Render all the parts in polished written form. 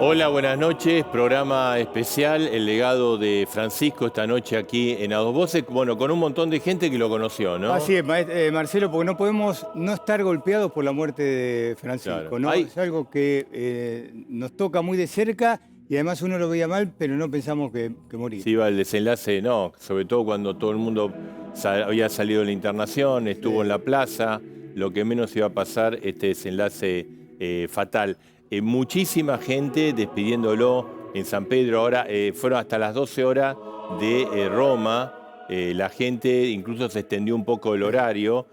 Hola, buenas noches. Programa especial, el legado de Francisco esta noche aquí en A Dos Voces, bueno, con un montón de gente que lo conoció, ¿no? Así es, Marcelo, porque no podemos no estar golpeados por la muerte de Claro. Francisco, ¿no? Es algo que nos toca muy de cerca y además uno lo veía mal, pero no pensamos que moría. Se iba el desenlace, no, sobre todo cuando todo el mundo había salido de la internación, estuvo en la plaza, lo que menos iba a pasar, este desenlace fatal. Muchísima gente despidiéndolo en San Pedro, ahora fueron hasta las 12 horas de Roma, la gente incluso se extendió un poco el horario.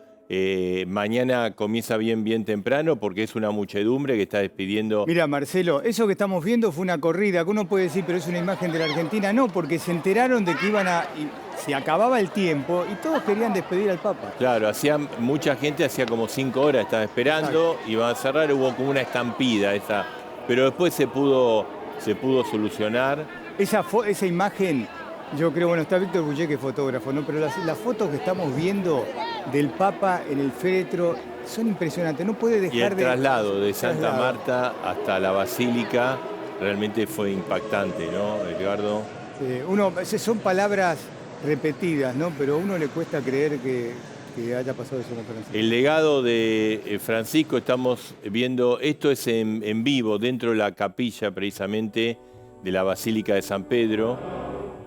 Mañana comienza bien temprano porque es una muchedumbre que está despidiendo. Mira, Marcelo, eso que estamos viendo fue una corrida, que uno puede decir, pero es una imagen de la Argentina. No, porque se enteraron de que se acababa el tiempo y todos querían despedir al Papa. Claro, mucha gente hacía como 5 horas, estaba esperando, iban a cerrar, hubo como una estampida, pero después se pudo solucionar. Esa imagen, yo creo, bueno, está Víctor Bullé, que es fotógrafo, ¿no? Pero las fotos que estamos viendo del Papa en el féretro son impresionantes. No puede dejar y el traslado de Santa Marta hasta la Basílica realmente fue impactante, ¿no, Edgardo? Son palabras repetidas, ¿no? Pero a uno le cuesta creer que haya pasado eso con Francisco. El legado de Francisco, estamos viendo, esto es en vivo, dentro de la capilla precisamente de la Basílica de San Pedro.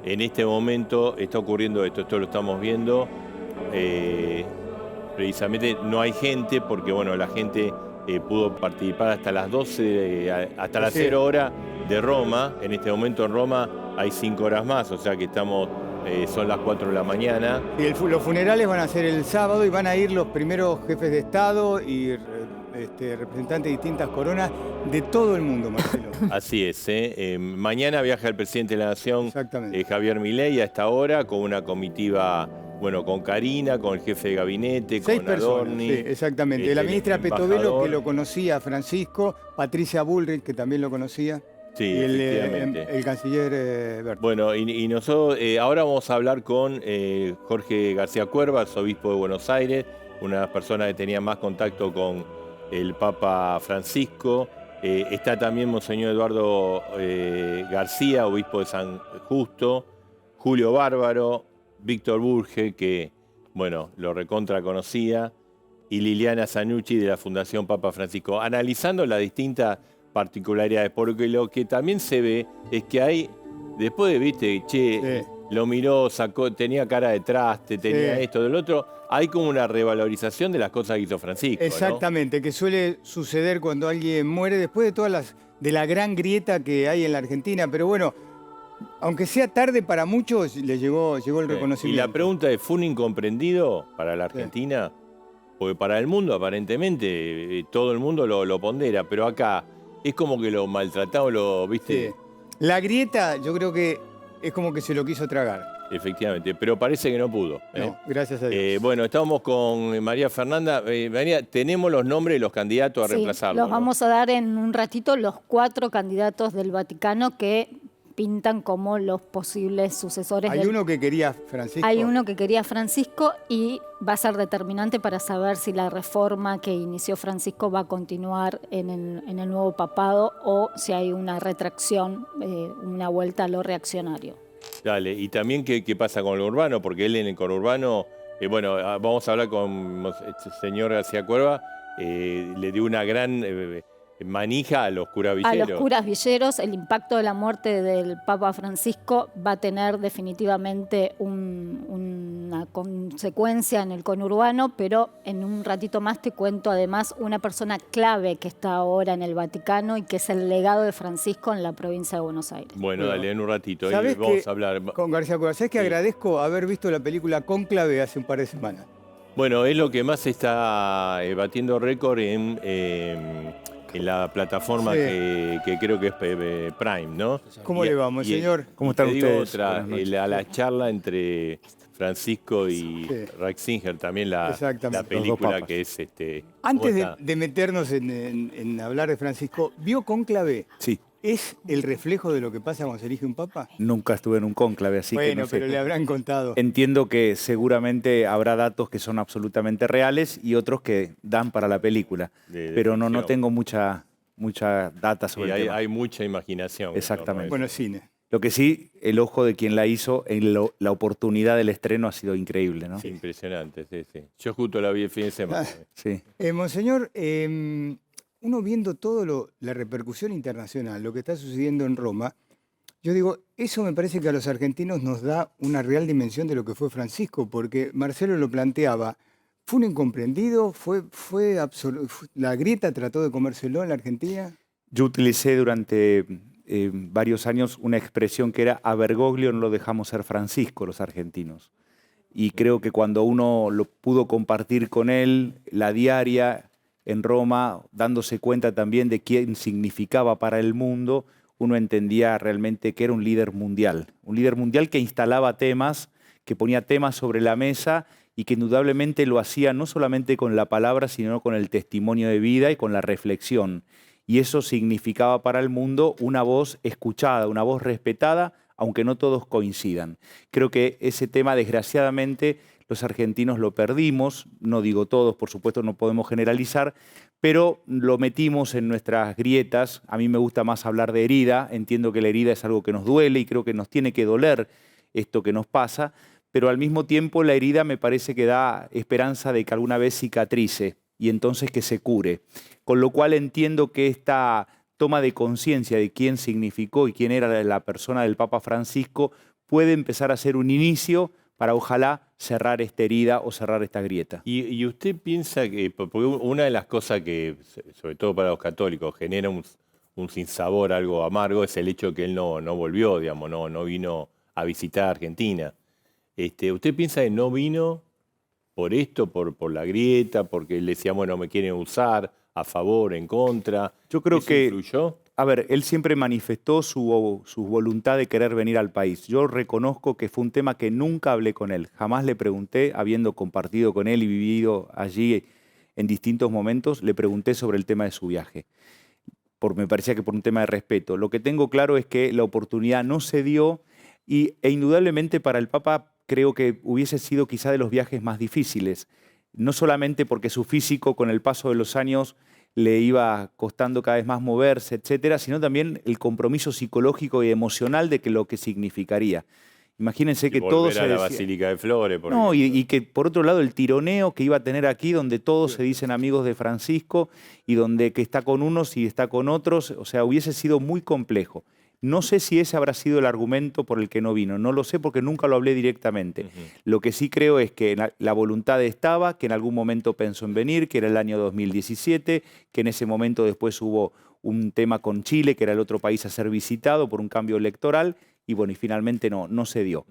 En este momento está ocurriendo esto lo estamos viendo. Precisamente no hay gente porque, bueno, la gente pudo participar hasta las 12, hasta las 0 horas de Roma. En este momento en Roma hay 5 horas más, o sea que son las 4 de la mañana. Y los funerales van a ser el sábado y van a ir los primeros jefes de Estado y representantes de distintas coronas de todo el mundo, Marcelo. Así es. Mañana viaja el presidente de la Nación, Javier Milei, a esta hora, con una comitiva, bueno, con Karina, con el jefe de gabinete, 6 con personas, Adorni. sí, exactamente. La ministra Petovelo, que lo conocía a Francisco, Patricia Bullrich, que también lo conocía. Sí, y efectivamente. el canciller Berto. Bueno, y nosotros ahora vamos a hablar con Jorge García Cuervas, obispo de Buenos Aires, una de las personas que tenía más contacto con el Papa Francisco. Está también Monseñor Eduardo García, obispo de San Justo, Julio Bárbaro, Víctor Burge, que, bueno, lo recontra conocía, y Liliana Zanucci de la Fundación Papa Francisco, analizando las distintas particularidades, porque lo que también se ve es que hay, después de, viste, lo miró, sacó, tenía cara de traste, tenía esto, del otro, hay como una revalorización de las cosas que hizo Francisco. Exactamente, ¿no? Que suele suceder cuando alguien muere, después de de la gran grieta que hay en la Argentina, pero bueno, aunque sea tarde para muchos, llegó el reconocimiento. Y la pregunta es, ¿fue un incomprendido para la Argentina? Porque para el mundo, aparentemente, todo el mundo lo pondera, pero acá es como que lo maltrataron, ¿viste? Sí. La grieta, yo creo que es como que se lo quiso tragar. Efectivamente, pero parece que no pudo. No, gracias a Dios. Bueno, estamos con María Fernanda. María, tenemos los nombres de los candidatos a reemplazarlo. Los vamos a dar en un ratito, los 4 candidatos del Vaticano que pintan como los posibles sucesores. Hay uno que quería Francisco. Hay uno que quería Francisco y va a ser determinante para saber si la reforma que inició Francisco va a continuar en el nuevo papado o si hay una retracción, una vuelta a lo reaccionario. Dale, y también qué pasa con lo urbano, porque él en el conurbano, bueno, vamos a hablar con el señor García Cuerva, le dio una gran manija a los curas villeros. A los curas villeros, el impacto de la muerte del Papa Francisco va a tener definitivamente una consecuencia en el conurbano, pero en un ratito más te cuento además una persona clave que está ahora en el Vaticano y que es el legado de Francisco en la provincia de Buenos Aires. Bueno, dale, en un ratito, ahí vamos a hablar. Con García Cuerva, ¿sabés que agradezco haber visto la película Cónclave hace un par de semanas? Bueno, es lo que más está batiendo récord en la plataforma que creo que es Prime, ¿no? ¿Cómo le vamos, señor? ¿Cómo están ustedes? A la charla entre Francisco y Ratzinger, también la película que es... Antes de meternos en hablar de Francisco, ¿vio Cónclave? Sí. ¿Es el reflejo de lo que pasa cuando se elige un papa? Nunca estuve en un cónclave, así que no sé. Pero le habrán contado. Entiendo que seguramente habrá datos que son absolutamente reales y otros que dan para la película. Pero no tengo mucha mucha data sobre el tema. Hay mucha imaginación. Exactamente. Bueno, cine. Lo que sí, el ojo de quien la hizo, la oportunidad del estreno ha sido increíble, ¿no? Sí, impresionante, sí, sí. Yo justo la vi el fin de semana. Sí. Monseñor, uno viendo todo la repercusión internacional, lo que está sucediendo en Roma, yo digo, eso me parece que a los argentinos nos da una real dimensión de lo que fue Francisco, porque Marcelo lo planteaba, fue un incomprendido, la grieta trató de comérselo en la Argentina. Yo utilicé durante varios años una expresión que era a Bergoglio no lo dejamos ser Francisco los argentinos. Y creo que cuando uno lo pudo compartir con él, la diaria en Roma, dándose cuenta también de quién significaba para el mundo, uno entendía realmente que era un líder mundial que instalaba temas, que ponía temas sobre la mesa y que indudablemente lo hacía no solamente con la palabra, sino con el testimonio de vida y con la reflexión. Y eso significaba para el mundo una voz escuchada, una voz respetada, aunque no todos coincidan. Creo que ese tema, desgraciadamente, los argentinos lo perdimos, no digo todos, por supuesto no podemos generalizar, pero lo metimos en nuestras grietas. A mí me gusta más hablar de herida, entiendo que la herida es algo que nos duele y creo que nos tiene que doler esto que nos pasa, pero al mismo tiempo la herida me parece que da esperanza de que alguna vez cicatrice y entonces que se cure. Con lo cual entiendo que esta toma de conciencia de quién significó y quién era la persona del Papa Francisco puede empezar a ser un inicio para ojalá cerrar esta herida o cerrar esta grieta. ¿Y usted piensa que, porque una de las cosas que, sobre todo para los católicos, genera un sinsabor, algo amargo, es el hecho de que él no volvió, digamos, no vino a visitar Argentina? ¿Usted piensa que no vino por esto, por la grieta, porque él decía, bueno, me quieren usar, a favor, en contra? Yo creo que influyó? A ver, él siempre manifestó su voluntad de querer venir al país. Yo reconozco que fue un tema que nunca hablé con él. Jamás le pregunté, habiendo compartido con él y vivido allí en distintos momentos, le pregunté sobre el tema de su viaje. Me parecía que por un tema de respeto. Lo que tengo claro es que la oportunidad no se dio e indudablemente para el Papa creo que hubiese sido quizá de los viajes más difíciles. No solamente porque su físico con el paso de los años le iba costando cada vez más moverse, etcétera, sino también el compromiso psicológico y emocional de que lo que significaría. Imagínense que todo se decía... decía... a la Basílica de Flores. No, y que por otro lado el tironeo que iba a tener aquí, donde todos se dicen amigos de Francisco y donde que está con unos y está con otros, o sea, hubiese sido muy complejo. No sé si ese habrá sido el argumento por el que no vino, no lo sé porque nunca lo hablé directamente. Lo que sí creo es que la voluntad estaba, que en algún momento pensó en venir, que era el año 2017, que en ese momento después hubo un tema con Chile, que era el otro país a ser visitado por un cambio electoral, y bueno, y finalmente no se dio.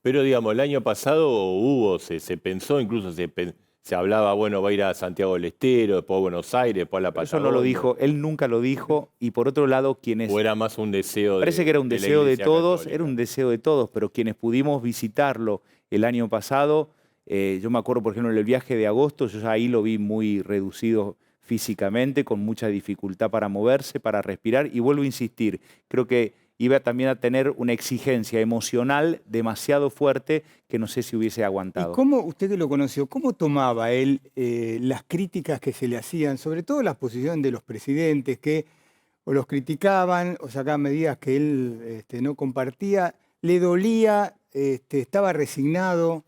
Pero digamos, el año pasado se pensó, incluso se hablaba, bueno, va a ir a Santiago del Estero, después a Buenos Aires, después a la Patagonia. Eso no lo dijo, él nunca lo dijo, y por otro lado, quienes... ¿O era más un deseo Parece que era un deseo de todos, era un deseo de todos, pero quienes pudimos visitarlo el año pasado, yo me acuerdo, por ejemplo, en el viaje de agosto, yo ya ahí lo vi muy reducido físicamente, con mucha dificultad para moverse, para respirar, y vuelvo a insistir, creo que iba también a tener una exigencia emocional demasiado fuerte que no sé si hubiese aguantado. ¿Y cómo, usted que lo conoció, cómo tomaba él las críticas que se le hacían, sobre todo las posiciones de los presidentes que o los criticaban o sacaban medidas que él no compartía? ¿Le dolía? ¿Estaba resignado?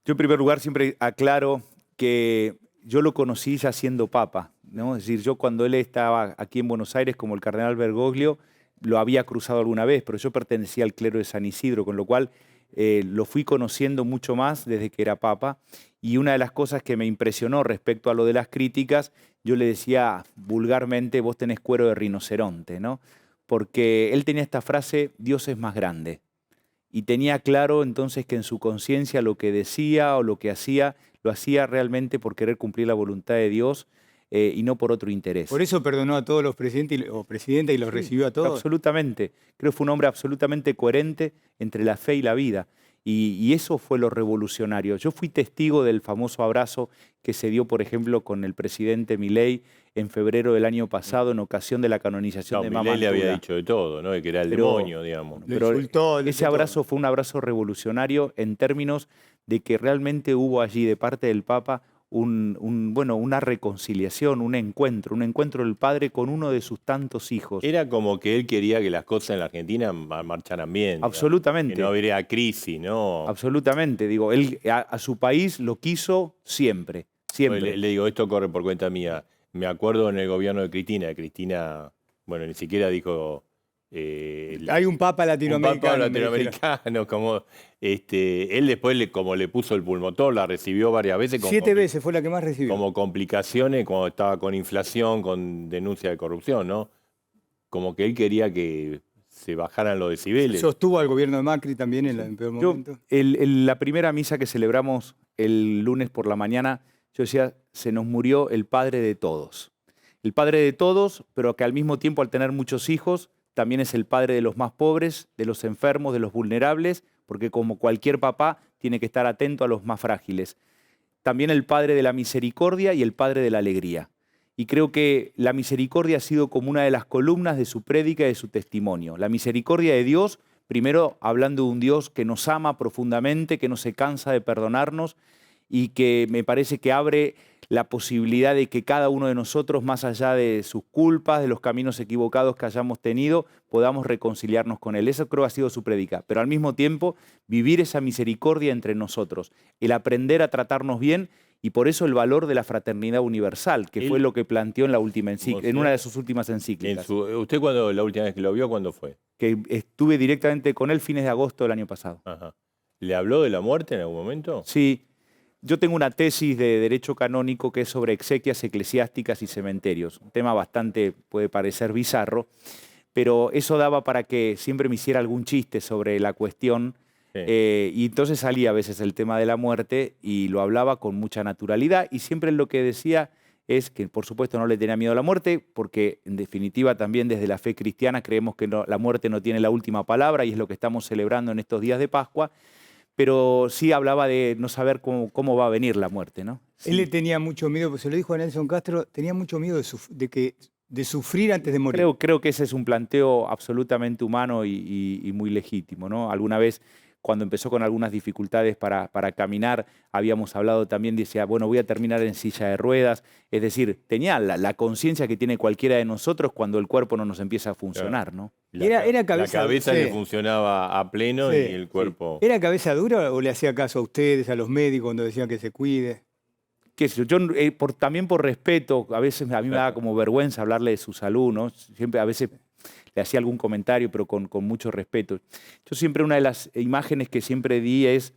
Yo en primer lugar siempre aclaro que yo lo conocí ya siendo papa, ¿no? Es decir, yo cuando él estaba aquí en Buenos Aires como el cardenal Bergoglio, lo había cruzado alguna vez, pero yo pertenecía al clero de San Isidro, con lo cual lo fui conociendo mucho más desde que era papa. Y una de las cosas que me impresionó respecto a lo de las críticas, yo le decía vulgarmente, vos tenés cuero de rinoceronte, ¿no? Porque él tenía esta frase, Dios es más grande. Y tenía claro entonces que en su conciencia lo que decía o lo que hacía, lo hacía realmente por querer cumplir la voluntad de Dios, y no por otro interés. Por eso perdonó a todos los presidentes o presidentas y los recibió a todos. Absolutamente. Creo que fue un hombre absolutamente coherente entre la fe y la vida. Y eso fue lo revolucionario. Yo fui testigo del famoso abrazo que se dio, por ejemplo, con el presidente Milei en febrero del año pasado en ocasión de la canonización de Mama Milei le había dicho de todo, ¿no? Que era el demonio, digamos. Pero ese abrazo fue un abrazo revolucionario en términos de que realmente hubo allí de parte del Papa bueno, una reconciliación, un encuentro del padre con uno de sus tantos hijos. Era como que él quería que las cosas en la Argentina marcharan bien. Digamos, Absolutamente. que no hubiera crisis, ¿no? Absolutamente. Digo, él a su país lo quiso siempre, siempre. Le digo, esto corre por cuenta mía. Me acuerdo en el gobierno de Cristina, bueno, ni siquiera dijo... Hay un papa latinoamericano. Como él después como le puso el pulmotor, la recibió varias veces. 7 veces fue la que más recibió. Como complicaciones cuando estaba con inflación, con denuncia de corrupción, ¿no? Como que él quería que se bajaran los decibeles. Sostuvo al gobierno de Macri también en el peor momento. La primera misa que celebramos el lunes por la mañana, yo decía, se nos murió el padre de todos. El padre de todos, pero que al mismo tiempo, al tener muchos hijos, también es el padre de los más pobres, de los enfermos, de los vulnerables, porque como cualquier papá tiene que estar atento a los más frágiles. También el padre de la misericordia y el padre de la alegría. Y creo que la misericordia ha sido como una de las columnas de su prédica y de su testimonio. La misericordia de Dios, primero hablando de un Dios que nos ama profundamente, que no se cansa de perdonarnos y que me parece que abre la posibilidad de que cada uno de nosotros, más allá de sus culpas, de los caminos equivocados que hayamos tenido, podamos reconciliarnos con Él. Eso creo que ha sido su prédica. Pero al mismo tiempo, vivir esa misericordia entre nosotros, el aprender a tratarnos bien, y por eso el valor de la fraternidad universal, que fue lo que planteó en la última en una de sus últimas encíclicas. ¿Usted la última vez que lo vio, cuándo fue? Que estuve directamente con él fines de agosto del año pasado. Ajá. ¿Le habló de la muerte en algún momento? Sí. Yo tengo una tesis de Derecho Canónico que es sobre exequias eclesiásticas y cementerios. Un tema bastante, puede parecer bizarro, pero eso daba para que siempre me hiciera algún chiste sobre la cuestión. Sí. Y entonces salía a veces el tema de la muerte y lo hablaba con mucha naturalidad y siempre lo que decía es que por supuesto no le tenía miedo a la muerte porque en definitiva también desde la fe cristiana creemos que la muerte no tiene la última palabra y es lo que estamos celebrando en estos días de Pascua. Pero sí hablaba de no saber cómo va a venir la muerte, ¿no? Sí. Él le tenía mucho miedo, pues se lo dijo a Nelson Castro, tenía mucho miedo de sufrir antes de morir. Creo que ese es un planteo absolutamente humano y muy legítimo, ¿no? Alguna vez, cuando empezó con algunas dificultades para caminar, habíamos hablado también, decía, bueno, voy a terminar en silla de ruedas. Es decir, tenía la conciencia que tiene cualquiera de nosotros cuando el cuerpo no nos empieza a funcionar, ¿no? Era cabeza, la cabeza le funcionaba a pleno y el cuerpo... ¿Era cabeza dura o le hacía caso a ustedes, a los médicos, cuando decían que se cuide? Qué sé yo, también por respeto, a veces a mí me daba como vergüenza hablarle de su salud, ¿no? Siempre a veces le hacía algún comentario, pero con mucho respeto. Yo siempre una de las imágenes que siempre di es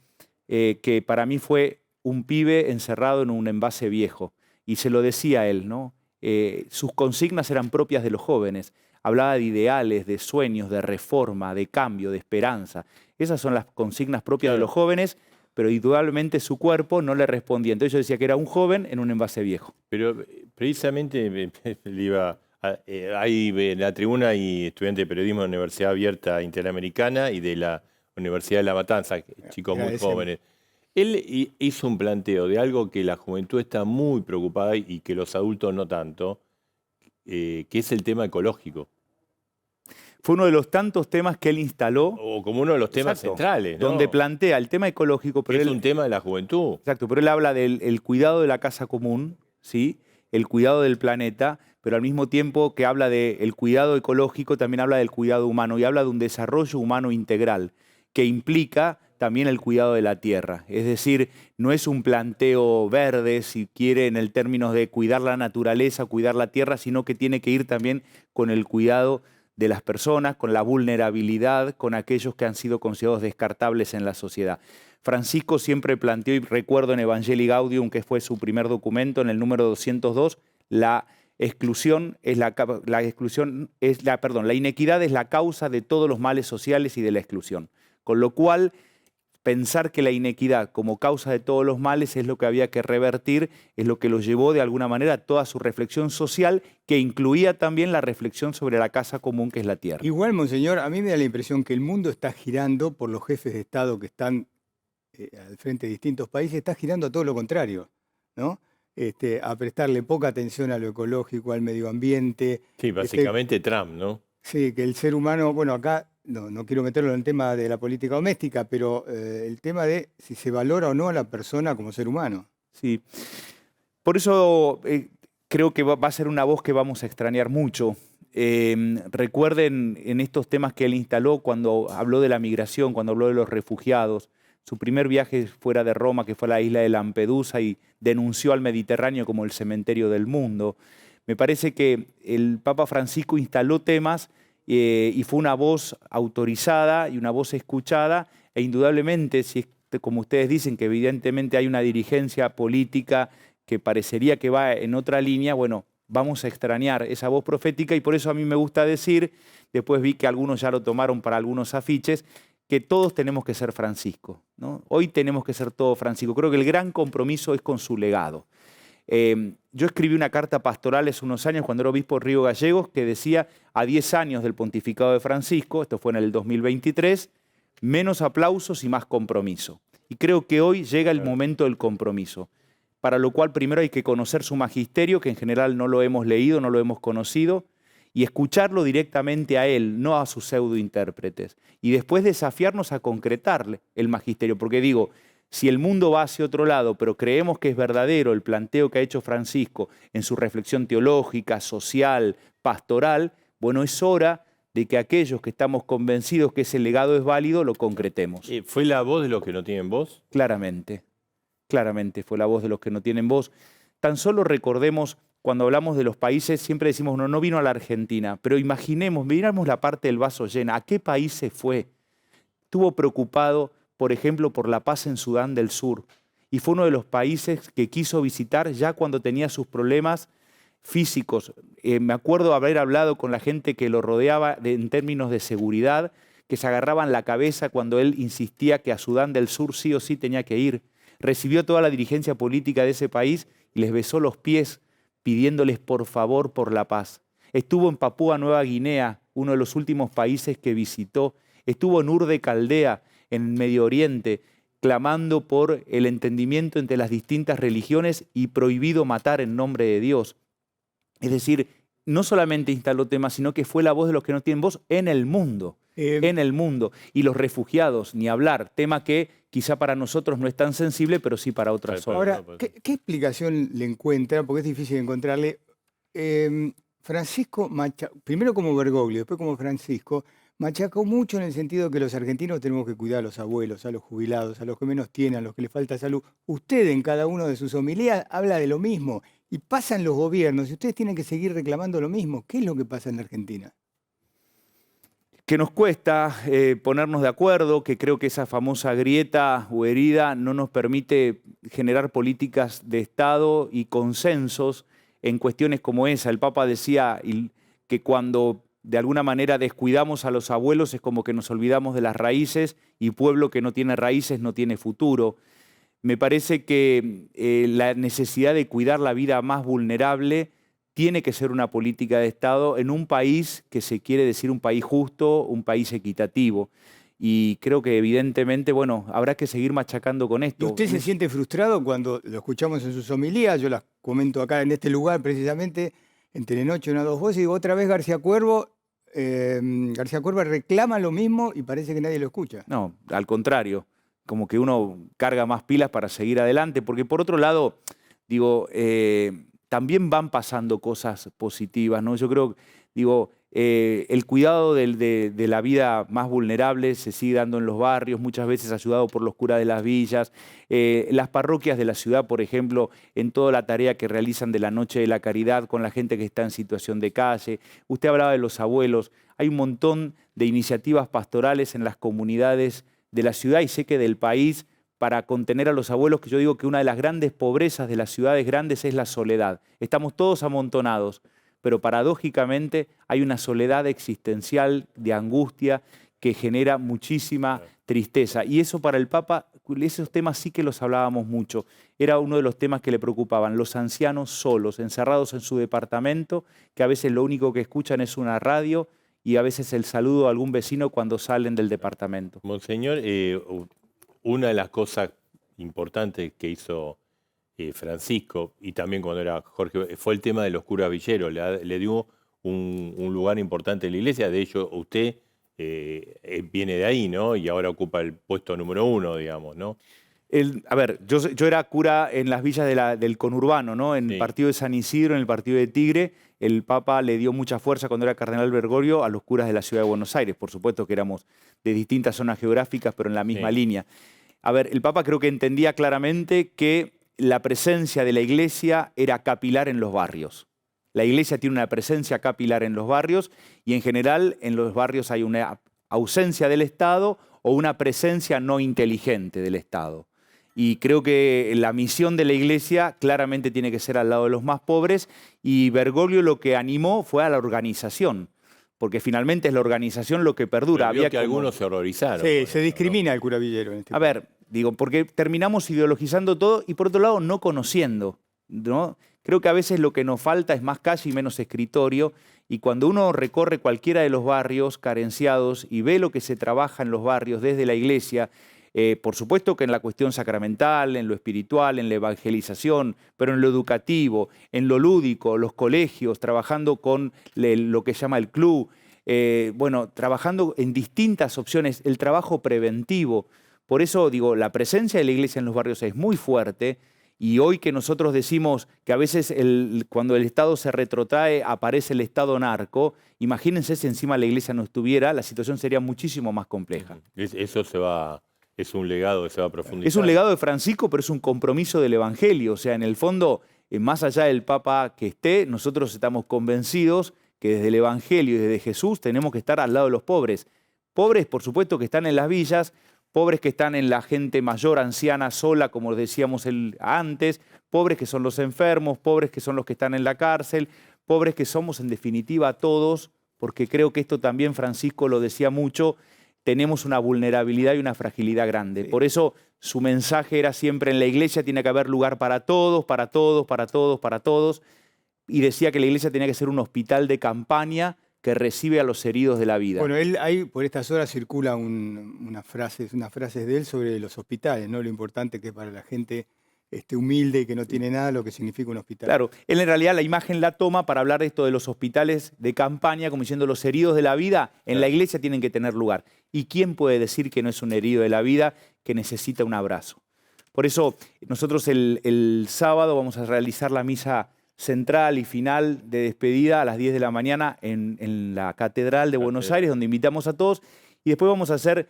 que para mí fue un pibe encerrado en un envase viejo. Y se lo decía él, ¿no? Sus consignas eran propias de los jóvenes. Hablaba de ideales, de sueños, de reforma, de cambio, de esperanza. Esas son las consignas propias de los jóvenes, pero indudablemente su cuerpo no le respondía. Entonces yo decía que era un joven en un envase viejo. Pero precisamente hay en la tribuna hay estudiantes de periodismo de la Universidad Abierta Interamericana y de la Universidad de La Matanza, chicos muy jóvenes. Él hizo un planteo de algo que la juventud está muy preocupada y que los adultos no tanto, que es el tema ecológico. Fue uno de los tantos temas que él instaló. O como uno de los temas centrales, ¿no? Donde plantea el tema ecológico. Pero es un tema de la juventud. Exacto, pero él habla del cuidado de la casa común, ¿sí? El cuidado del planeta, pero al mismo tiempo que habla del cuidado ecológico, también habla del cuidado humano y habla de un desarrollo humano integral que implica también el cuidado de la tierra. Es decir, no es un planteo verde, si quiere, en el términos de cuidar la naturaleza, cuidar la tierra, sino que tiene que ir también con el cuidado de las personas, con la vulnerabilidad, con aquellos que han sido considerados descartables en la sociedad. Francisco siempre planteó, y recuerdo en Evangelii Gaudium, que fue su primer documento, en el número 202, la inequidad es la causa de todos los males sociales y de la exclusión. Con lo cual, pensar que la inequidad como causa de todos los males es lo que había que revertir, es lo que lo llevó de alguna manera a toda su reflexión social, que incluía también la reflexión sobre la casa común que es la tierra. Igual, monseñor, a mí me da la impresión que el mundo está girando por los jefes de Estado que están al frente de distintos países, está girando a todo lo contrario, ¿no? A prestarle poca atención a lo ecológico, al medio ambiente. Sí, básicamente Trump, ¿no? Sí, que el ser humano, bueno, acá no quiero meterlo en el tema de la política doméstica, pero el tema de si se valora o no a la persona como ser humano. Sí. Por eso creo que va a ser una voz que vamos a extrañar mucho. Recuerden en estos temas que él instaló cuando habló de la migración, cuando habló de los refugiados, su primer viaje fuera de Roma, que fue a la isla de Lampedusa, y denunció al Mediterráneo como el cementerio del mundo. Me parece que el Papa Francisco instaló temas y fue una voz autorizada y una voz escuchada, e indudablemente, si es como ustedes dicen, que evidentemente hay una dirigencia política que parecería que va en otra línea, bueno, vamos a extrañar esa voz profética, y por eso a mí me gusta decir, después vi que algunos ya lo tomaron para algunos afiches, que todos tenemos que ser Francisco, ¿no? Hoy tenemos que ser todos Francisco. Creo que el gran compromiso es con su legado. Yo escribí una carta pastoral hace unos años, cuando era obispo de Río Gallegos, que decía, a 10 años del pontificado de Francisco, esto fue en el 2023, menos aplausos y más compromiso. Y creo que hoy llega el momento del compromiso, para lo cual primero hay que conocer su magisterio, que en general no lo hemos leído, no lo hemos conocido, y escucharlo directamente a él, no a sus pseudointérpretes. Y después desafiarnos a concretarle el magisterio, porque digo, si el mundo va hacia otro lado, pero creemos que es verdadero el planteo que ha hecho Francisco en su reflexión teológica, social, pastoral, bueno, es hora de que aquellos que estamos convencidos que ese legado es válido, lo concretemos. ¿Fue la voz de los que no tienen voz? Claramente, claramente fue la voz de los que no tienen voz. Tan solo recordemos, cuando hablamos de los países, siempre decimos, no vino a la Argentina, pero imaginemos, miramos la parte del vaso llena, ¿a qué país se fue? Estuvo preocupado, por ejemplo, por la paz en Sudán del Sur, y fue uno de los países que quiso visitar ya cuando tenía sus problemas físicos. Me acuerdo haber hablado con la gente que lo rodeaba en términos de seguridad, que se agarraban la cabeza cuando él insistía que a Sudán del Sur sí o sí tenía que ir. Recibió toda la dirigencia política de ese país y les besó los pies pidiéndoles por favor por la paz. Estuvo en Papúa Nueva Guinea, uno de los últimos países que visitó. Estuvo en Ur de Caldea, en Medio Oriente, clamando por el entendimiento entre las distintas religiones y prohibido matar en nombre de Dios. Es decir, no solamente instaló temas, sino que fue la voz de los que no tienen voz en el mundo. En el mundo. Y los refugiados, ni hablar, tema que quizá para nosotros no es tan sensible, pero sí para otras zonas. Ahora, ¿qué explicación le encuentra? Porque es difícil encontrarle. Francisco, primero como Bergoglio, después como Francisco, machacó mucho en el sentido que los argentinos tenemos que cuidar a los abuelos, a los jubilados, a los que menos tienen, a los que les falta salud. Usted en cada uno de sus homilías habla de lo mismo y pasan los gobiernos y ustedes tienen que seguir reclamando lo mismo. ¿Qué es lo que pasa en la Argentina? Que nos cuesta ponernos de acuerdo, que creo que esa famosa grieta o herida no nos permite generar políticas de Estado y consensos en cuestiones como esa. El Papa decía que cuando de alguna manera descuidamos a los abuelos es como que nos olvidamos de las raíces, y pueblo que no tiene raíces no tiene futuro. Me parece que la necesidad de cuidar la vida más vulnerable tiene que ser una política de Estado en un país que se quiere decir un país justo, un país equitativo. Y creo que evidentemente, bueno, habrá que seguir machacando con esto. ¿Usted se siente frustrado cuando lo escuchamos en sus homilías? Yo las comento acá en este lugar precisamente, en Telenoche, una, dos voces, y digo, otra vez García Cuervo reclama lo mismo y parece que nadie lo escucha. No, al contrario, como que uno carga más pilas para seguir adelante, porque por otro lado, digo, también van pasando cosas positivas, ¿no? Yo creo, digo, el cuidado de la vida más vulnerable se sigue dando en los barrios, muchas veces ayudado por los curas de las villas, las parroquias de la ciudad, por ejemplo, en toda la tarea que realizan de la Noche de la Caridad con la gente que está en situación de calle. Usted hablaba de los abuelos, hay un montón de iniciativas pastorales en las comunidades de la ciudad y sé que del país, para contener a los abuelos, que yo digo que una de las grandes pobrezas de las ciudades grandes es la soledad. Estamos todos amontonados, pero paradójicamente hay una soledad existencial de angustia que genera muchísima tristeza. Y eso para el Papa, esos temas sí que los hablábamos mucho. Era uno de los temas que le preocupaban, los ancianos solos, encerrados en su departamento, que a veces lo único que escuchan es una radio y a veces el saludo a algún vecino cuando salen del departamento. Monseñor, una de las cosas importantes que hizo Francisco, y también cuando era Jorge, fue el tema de los curas villeros. Le dio un lugar importante en la iglesia. De hecho, usted viene de ahí, ¿no? Y ahora ocupa el puesto número 1, digamos, ¿no? A ver, yo era cura en las villas del conurbano, ¿no? En el partido de San Isidro, en el partido de Tigre, el Papa le dio mucha fuerza cuando era cardenal Bergoglio a los curas de la ciudad de Buenos Aires. Por supuesto que éramos de distintas zonas geográficas, pero en la misma línea. A ver, el Papa creo que entendía claramente que la presencia de la Iglesia era capilar en los barrios. La Iglesia tiene una presencia capilar en los barrios y en general en los barrios hay una ausencia del Estado o una presencia no inteligente del Estado. Y creo que la misión de la Iglesia claramente tiene que ser al lado de los más pobres y Bergoglio lo que animó fue a la organización, porque finalmente es la organización lo que perdura. Había que algunos se horrorizaron. Sí, se discrimina el cura Villero. En este a ver, digo, porque terminamos ideologizando todo y por otro lado no conociendo, ¿no? Creo que a veces lo que nos falta es más calle y menos escritorio y cuando uno recorre cualquiera de los barrios carenciados y ve lo que se trabaja en los barrios desde la Iglesia, por supuesto que en la cuestión sacramental, en lo espiritual, en la evangelización, pero en lo educativo, en lo lúdico, los colegios, trabajando con lo que se llama el club, bueno, trabajando en distintas opciones, el trabajo preventivo. Por eso digo, la presencia de la Iglesia en los barrios es muy fuerte y hoy que nosotros decimos que a veces cuando el Estado se retrotrae aparece el Estado narco, imagínense si encima la Iglesia no estuviera, la situación sería muchísimo más compleja. Eso es un legado que se va a profundizar. Es un legado de Francisco, pero es un compromiso del Evangelio. O sea, en el fondo, más allá del Papa que esté, nosotros estamos convencidos que desde el Evangelio y desde Jesús tenemos que estar al lado de los pobres. Pobres, por supuesto, que están en las villas, pobres que están en la gente mayor, anciana, sola, como decíamos antes, pobres que son los enfermos, pobres que son los que están en la cárcel, pobres que somos en definitiva todos, porque creo que esto también Francisco lo decía mucho, tenemos una vulnerabilidad y una fragilidad grande. Por eso su mensaje era siempre en la Iglesia tiene que haber lugar para todos, para todos, para todos, para todos. Y decía que la Iglesia tenía que ser un hospital de campaña que recibe a los heridos de la vida. Bueno, ahí por estas horas circula unas frases de él sobre los hospitales, ¿no? Lo importante que es para la gente humilde y que no tiene nada lo que significa un hospital. Claro, él en realidad la imagen la toma para hablar de esto de los hospitales de campaña, como diciendo los heridos de la vida en la Iglesia tienen que tener lugar. ¿Y quién puede decir que no es un herido de la vida que necesita un abrazo? Por eso nosotros el sábado vamos a realizar la misa central y final de despedida a las 10 de la mañana en la Catedral de Buenos Aires, donde invitamos a todos, y después vamos a hacer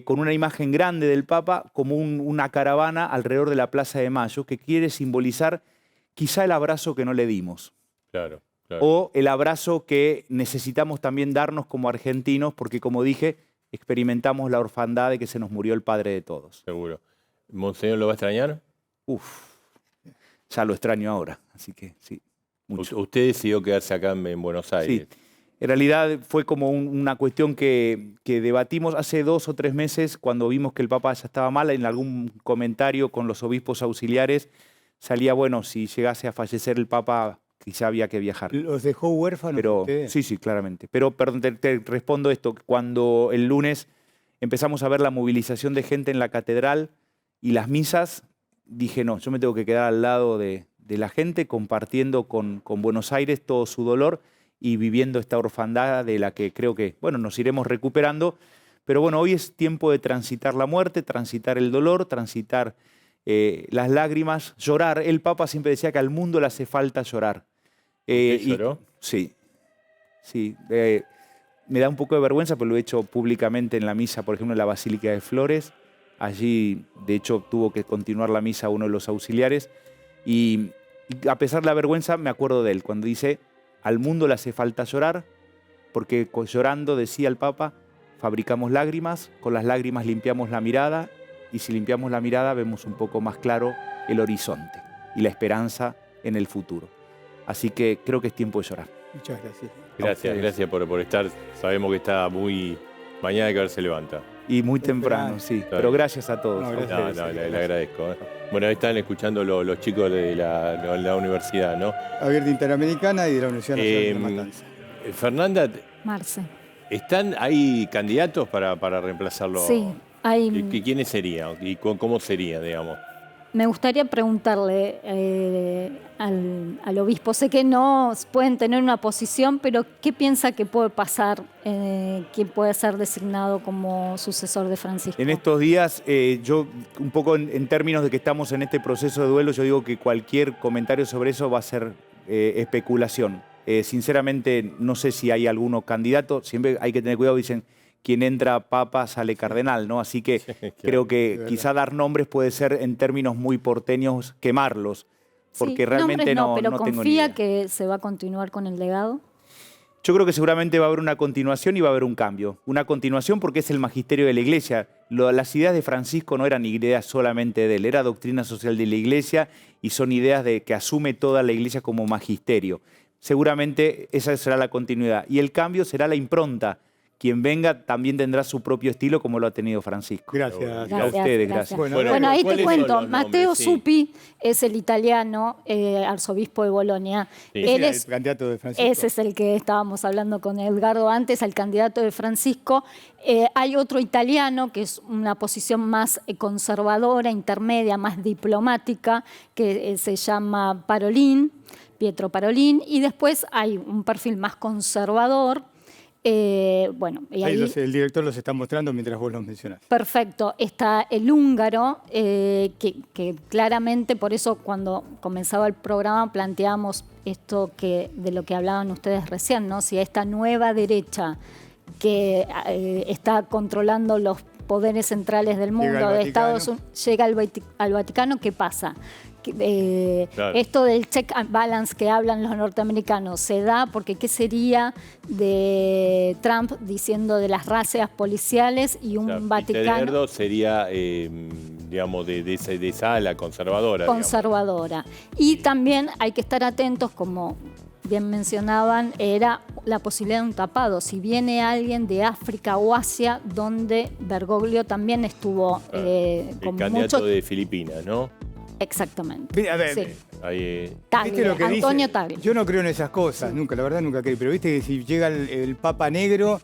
con una imagen grande del Papa, como una caravana alrededor de la Plaza de Mayo, que quiere simbolizar quizá el abrazo que no le dimos. Claro. O el abrazo que necesitamos también darnos como argentinos, porque como dije, experimentamos la orfandad de que se nos murió el padre de todos. Seguro. ¿Monseñor lo va a extrañar? Ya lo extraño ahora, así que sí. Mucho. Usted decidió quedarse acá en Buenos Aires. Sí. En realidad fue como una cuestión que debatimos hace 2 o 3 meses cuando vimos que el Papa ya estaba mal. En algún comentario con los obispos auxiliares salía, bueno, si llegase a fallecer el Papa, quizá había que viajar. ¿Los dejó huérfanos ustedes? Sí, claramente. Pero perdón, te respondo esto. Cuando el lunes empezamos a ver la movilización de gente en la catedral y las misas, dije, no, yo me tengo que quedar al lado de la gente, compartiendo con Buenos Aires todo su dolor y viviendo esta orfandad de la que creo que, bueno, nos iremos recuperando. Pero bueno, hoy es tiempo de transitar la muerte, transitar el dolor, transitar las lágrimas, llorar. El Papa siempre decía que al mundo le hace falta llorar. ¿Lloró? Sí. Me da un poco de vergüenza, pero lo he hecho públicamente en la misa, por ejemplo, en la Basílica de Flores. Allí, de hecho, tuvo que continuar la misa uno de los auxiliares. Y a pesar de la vergüenza, me acuerdo de él, cuando dice, al mundo le hace falta llorar, porque llorando, decía el Papa, fabricamos lágrimas, con las lágrimas limpiamos la mirada, y si limpiamos la mirada vemos un poco más claro el horizonte y la esperanza en el futuro. Así que creo que es tiempo de llorar. Muchas gracias. Gracias por estar. Sabemos que está muy... Mañana hay que ver se levanta. Y muy temprano, sí. Claro. Pero gracias a todos. Le agradezco. Bueno, ahí están escuchando los chicos de la universidad, ¿no? Abierta Interamericana y de la Universidad Nacional de La Matanza. Fernanda, Marce. ¿hay candidatos para reemplazarlo? Sí, hay... ¿Quiénes serían? ¿Y cómo sería, digamos? Me gustaría preguntarle al obispo, sé que no pueden tener una posición, pero ¿qué piensa que puede pasar? ¿Quién puede ser designado como sucesor de Francisco? En estos días, yo un poco en términos de que estamos en este proceso de duelo, yo digo que cualquier comentario sobre eso va a ser especulación. Sinceramente, no sé si hay alguno candidato, siempre hay que tener cuidado, dicen, quien entra papa sale cardenal, ¿no? Así que creo que quizá dar nombres puede ser en términos muy porteños quemarlos, porque Sí, realmente nombres pero no tengo ni ¿confía idea. que se va a continuar con el legado? Yo creo que seguramente va a haber una continuación y va a haber un cambio. Una continuación porque es el magisterio de la Iglesia. Las ideas de Francisco no eran ideas solamente de él, era doctrina social de la Iglesia y son ideas que asume toda la Iglesia como magisterio. Seguramente esa será la continuidad. Y el cambio será la impronta. Quien venga también tendrá su propio estilo como lo ha tenido Francisco. Gracias. A ustedes, gracias. Bueno, ahí te ¿cuáles son cuento, los Matteo nombres? Sí. Suppi es el italiano, arzobispo de Bolonia. Sí. Él ¿Ese es, el candidato de Francisco? ese es el que estábamos hablando con Edgardo antes, el candidato de Francisco. Hay otro italiano que es una posición más conservadora, intermedia, más diplomática, que se llama Parolin, Pietro Parolin, y después hay un perfil más conservador. Bueno, y Ahí ahí, el director los está mostrando mientras vos los mencionás. perfecto, está el húngaro, que claramente, por eso cuando comenzaba el programa planteamos esto de lo que hablaban ustedes recién, ¿no? Si esta nueva derecha que está controlando los poderes centrales del mundo, de Estados Unidos, llega al Vaticano, ¿qué pasa? Claro. Esto del check and balance que hablan los norteamericanos se da porque ¿qué sería de Trump diciendo de las razzias policiales y un O sea, Vaticano Erdo sería, digamos, de esa ala conservadora. conservadora? Y también hay que estar atentos, como bien mencionaban, era la posibilidad de un tapado. Si viene alguien de África o Asia, donde Bergoglio también estuvo El con candidato mucho... de Filipinas, ¿no? Exactamente. Mira, a ver, Sí. Ahí, Tagle, ¿viste lo que Antonio dice? Tagle. Yo no creo en esas cosas, nunca, la verdad nunca creí. Pero viste que si llega el Papa Negro,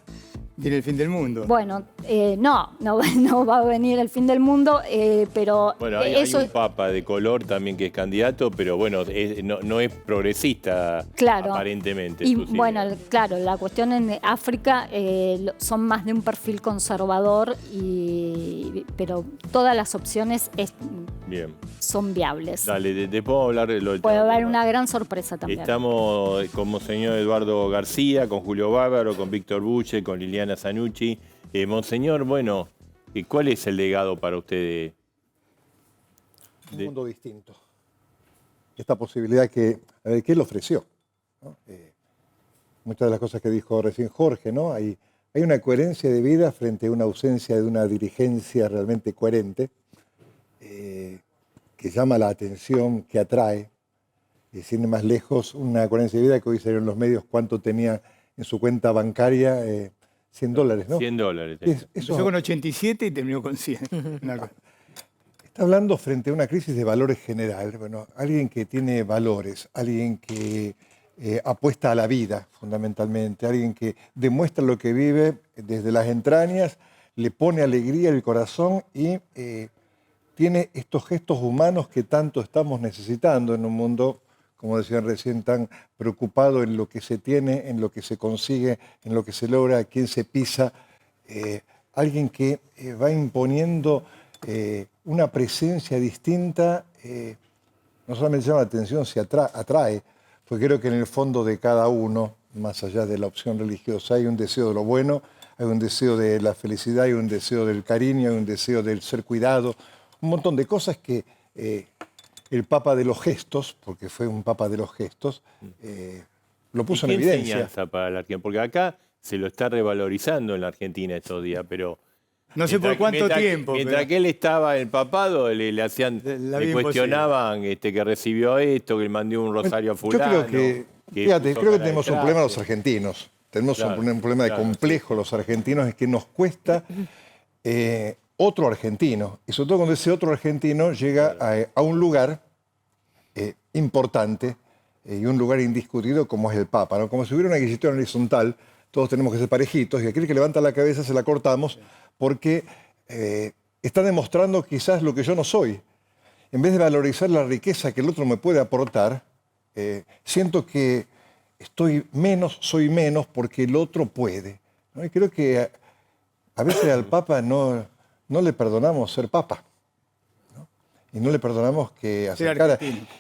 viene el fin del mundo. Bueno, no va a venir el fin del mundo, pero bueno, hay eso un papa de color también que es candidato, pero bueno, no es progresista, claro. aparentemente. Y sus ideas. bueno, claro, la cuestión en África son más de un perfil conservador, pero todas las opciones Bien. son viables. Dale, te puedo hablar de lo del Puede haber tema. una gran sorpresa también. Estamos con Monseñor Eduardo García, con Julio Bárbaro, con Víctor Buche, con Liliana Zanucci. Monseñor, bueno, ¿cuál es el legado para usted? Un mundo distinto. Esta posibilidad que él ofreció, ¿no? Muchas de las cosas que dijo recién Jorge, ¿no? Hay una coherencia de vida frente a una ausencia de una dirigencia realmente coherente, que llama la atención, que atrae. Sin ir más lejos, una coherencia de vida que hoy salió en los medios, cuánto tenía en su cuenta bancaria, $100, ¿no? $100. Empezó con 87 y terminó con 100. Está hablando frente a una crisis de valores general. Bueno, alguien que tiene valores, alguien que apuesta a la vida, fundamentalmente, alguien que demuestra lo que vive desde las entrañas, le pone alegría al corazón y tiene estos gestos humanos que tanto estamos necesitando en un mundo, como decían recién, tan preocupado en lo que se tiene, en lo que se consigue, en lo que se logra, a quién se pisa. Alguien que va imponiendo una presencia distinta, no solamente llama la atención, se atrae, porque creo que en el fondo de cada uno, más allá de la opción religiosa, hay un deseo de lo bueno, hay un deseo de la felicidad, hay un deseo del cariño, hay un deseo del ser cuidado, un montón de cosas que el Papa de los gestos, porque fue un Papa de los gestos, lo puso en ¿Y qué evidencia. enseñanza para la Argentina? Porque acá se lo está revalorizando en la Argentina estos días, pero... No sé por cuánto tiempo. Mientras que él estaba en el papado, le hacían, La le vida cuestionaban que recibió esto, que le mandó un rosario a fulano. Yo creo que, fíjate, puso creo que cara de tenemos un problema los traje. argentinos. Tenemos Claro, un problema de claro, complejo los argentinos, es que nos cuesta otro argentino. Y sobre todo cuando ese otro argentino llega a un lugar importante y un lugar indiscutido como es el Papa, ¿no? Como si hubiera una guillotina horizontal, todos tenemos que ser parejitos y aquel que levanta la cabeza se la cortamos porque está demostrando quizás lo que yo no soy. en vez de valorizar la riqueza que el otro me puede aportar, siento que soy menos porque el otro puede, ¿no? Y creo que a veces al Papa no le perdonamos ser Papa, ¿no? Y no le perdonamos que acercara.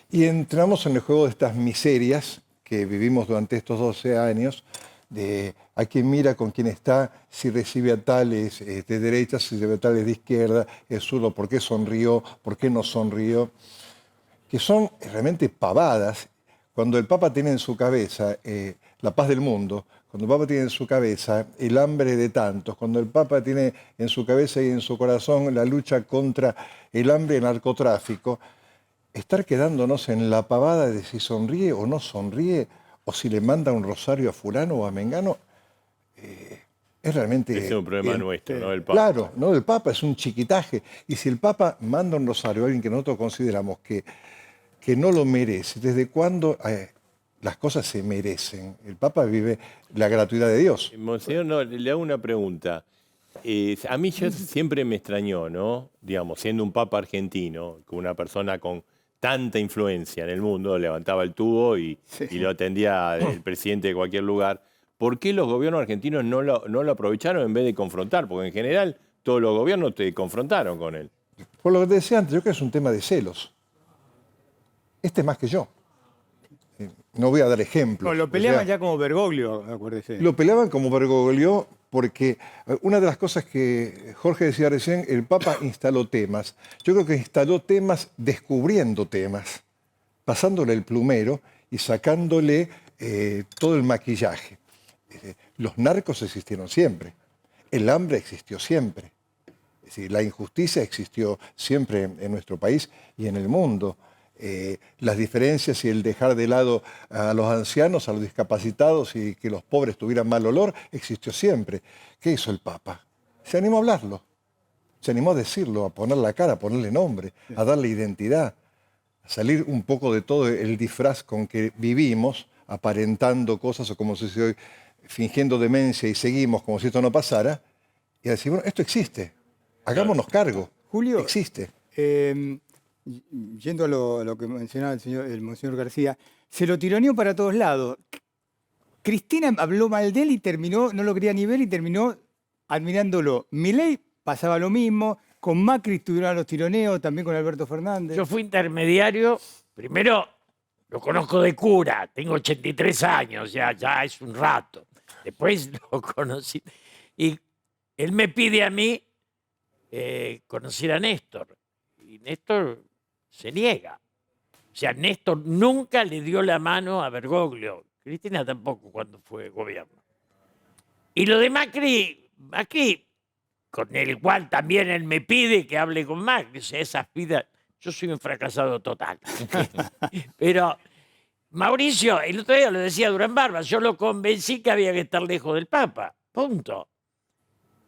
Y entramos en el juego de estas miserias que vivimos durante estos 12 años, de a quién mira, con quién está, si recibe a tales de derecha, si recibe a tales de izquierda, es zurdo, por qué sonrió, por qué no sonrió, que son realmente pavadas. Cuando el Papa tiene en su cabeza la paz del mundo, cuando el Papa tiene en su cabeza el hambre de tantos, cuando el Papa tiene en su cabeza y en su corazón la lucha contra el hambre y el narcotráfico, estar quedándonos en la pavada de si sonríe o no sonríe, o si le manda un rosario a fulano o a mengano, es realmente... Ese es un problema nuestro, ¿no? El Papa. Claro, no del Papa, es un chiquitaje. Y si el Papa manda un rosario a alguien que nosotros consideramos que no lo merece, ¿desde cuándo las cosas se merecen? El Papa vive la gratuidad de Dios. Monseñor, no, le hago una pregunta. A mí ya siempre me extrañó, ¿no? Digamos, siendo un Papa argentino, con una persona con tanta influencia en el mundo, levantaba el tubo y lo atendía el presidente de cualquier lugar. ¿Por qué los gobiernos argentinos no lo aprovecharon en vez de confrontar? Porque en general todos los gobiernos te confrontaron con él. Por lo que te decía antes, yo creo que es un tema de celos. Este más que yo. No voy a dar ejemplos. No, lo peleaban ya como Bergoglio, acuérdese. Lo peleaban como Bergoglio porque una de las cosas que Jorge decía recién, el Papa instaló temas. Yo creo que instaló temas descubriendo temas, pasándole el plumero y sacándole todo el maquillaje. Los narcos existieron siempre, el hambre existió siempre, es decir, la injusticia existió siempre en nuestro país y en el mundo. Las diferencias y el dejar de lado a los ancianos, a los discapacitados y que los pobres tuvieran mal olor, existió siempre. ¿Qué hizo el Papa? Se animó a hablarlo, se animó a decirlo, a poner la cara, a ponerle nombre, a darle identidad, a salir un poco de todo el disfraz con que vivimos, aparentando cosas o como si hoy fingiendo demencia y seguimos como si esto no pasara, y a decir, bueno, esto existe, hagámonos cargo, Julio, existe. Yendo a lo que mencionaba el monseñor García, se lo tironeó para todos lados. Cristina habló mal de él y terminó, no lo quería ni ver y terminó admirándolo. Milei pasaba lo mismo, con Macri estuvieron los tironeos, también con Alberto Fernández. Yo fui intermediario, primero lo conozco de cura, tengo 83 años, ya es un rato. Después lo conocí y él me pide a mí conocer a Néstor. Y Néstor se niega. O sea, Néstor nunca le dio la mano a Bergoglio. Cristina tampoco cuando fue gobierno. Y lo de Macri, con el cual también él me pide que hable con Macri. O sea, esas vidas, yo soy un fracasado total. Pero Mauricio, el otro día lo decía Durán Barba, yo lo convencí que había que estar lejos del Papa. Punto.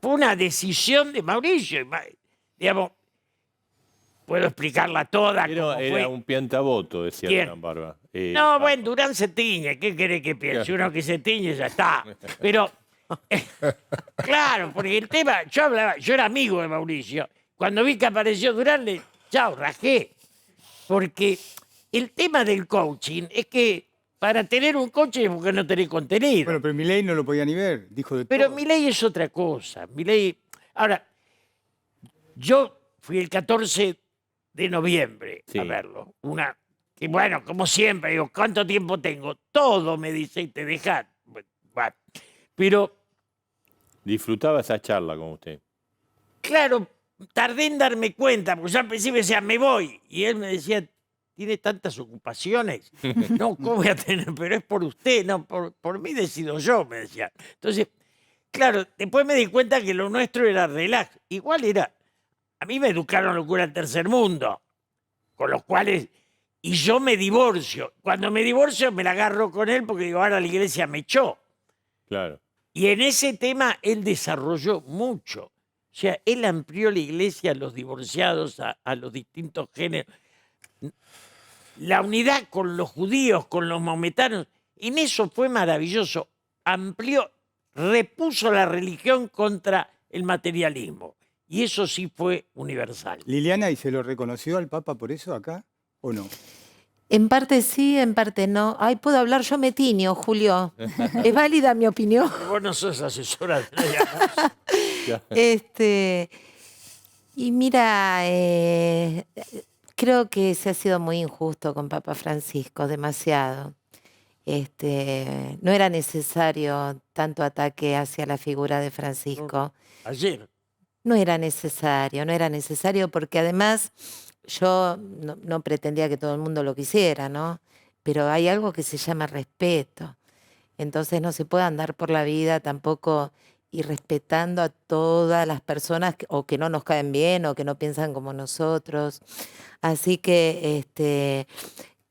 Fue una decisión de Mauricio. Digamos, puedo explicarla toda. Era un piantavoto, decía Durán Barba. No, bueno, Durán se tiñe. ¿Qué querés que piense? Uno que se tiñe ya está. Pero, claro, porque el tema, yo era amigo de Mauricio. Cuando vi que apareció Durán, chao, rajé. Porque el tema del coaching es que para tener un coaching es porque no tenés contenido. Bueno, pero Milei no lo podía ni ver, dijo de todo. Pero Milei es otra cosa. Milei, ahora, yo fui el 14 de noviembre a verlo. Que bueno, como siempre, digo, ¿cuánto tiempo tengo? Todo me dice y te dejan. Bueno, pero... Disfrutaba esa charla con usted. Claro, tardé en darme cuenta, porque yo al principio decía, me voy. Y él me decía, tiene tantas ocupaciones. No, ¿cómo voy a tener? Pero es por usted, no, por mí decido yo, me decía. Entonces, claro, después me di cuenta que lo nuestro era relax. Igual era... A mí me educaron locura al tercer mundo, con los cuales... Y yo me divorcio. Cuando me divorcio me la agarro con él porque digo, ahora la iglesia me echó. Claro. Y en ese tema él desarrolló mucho. O sea, él amplió la iglesia a los divorciados, a los distintos géneros. La unidad con los judíos, con los maometanos, en eso fue maravilloso. Amplió, repuso la religión contra el materialismo. Y eso sí fue universal. Liliana, ¿y se lo reconoció al Papa por eso acá o no? En parte sí, en parte no. Ay, puedo hablar, yo me tiño, Julio. ¿Es válida mi opinión? Pero vos no sos asesora de nadie más. Y mira, creo que se ha sido muy injusto con Papa Francisco, demasiado. No era necesario tanto ataque hacia la figura de Francisco. Ayer. No era necesario porque además yo no pretendía que todo el mundo lo quisiera, ¿no? Pero hay algo que se llama respeto. Entonces no se puede andar por la vida tampoco irrespetando a todas las personas o que no nos caen bien o que no piensan como nosotros. Así que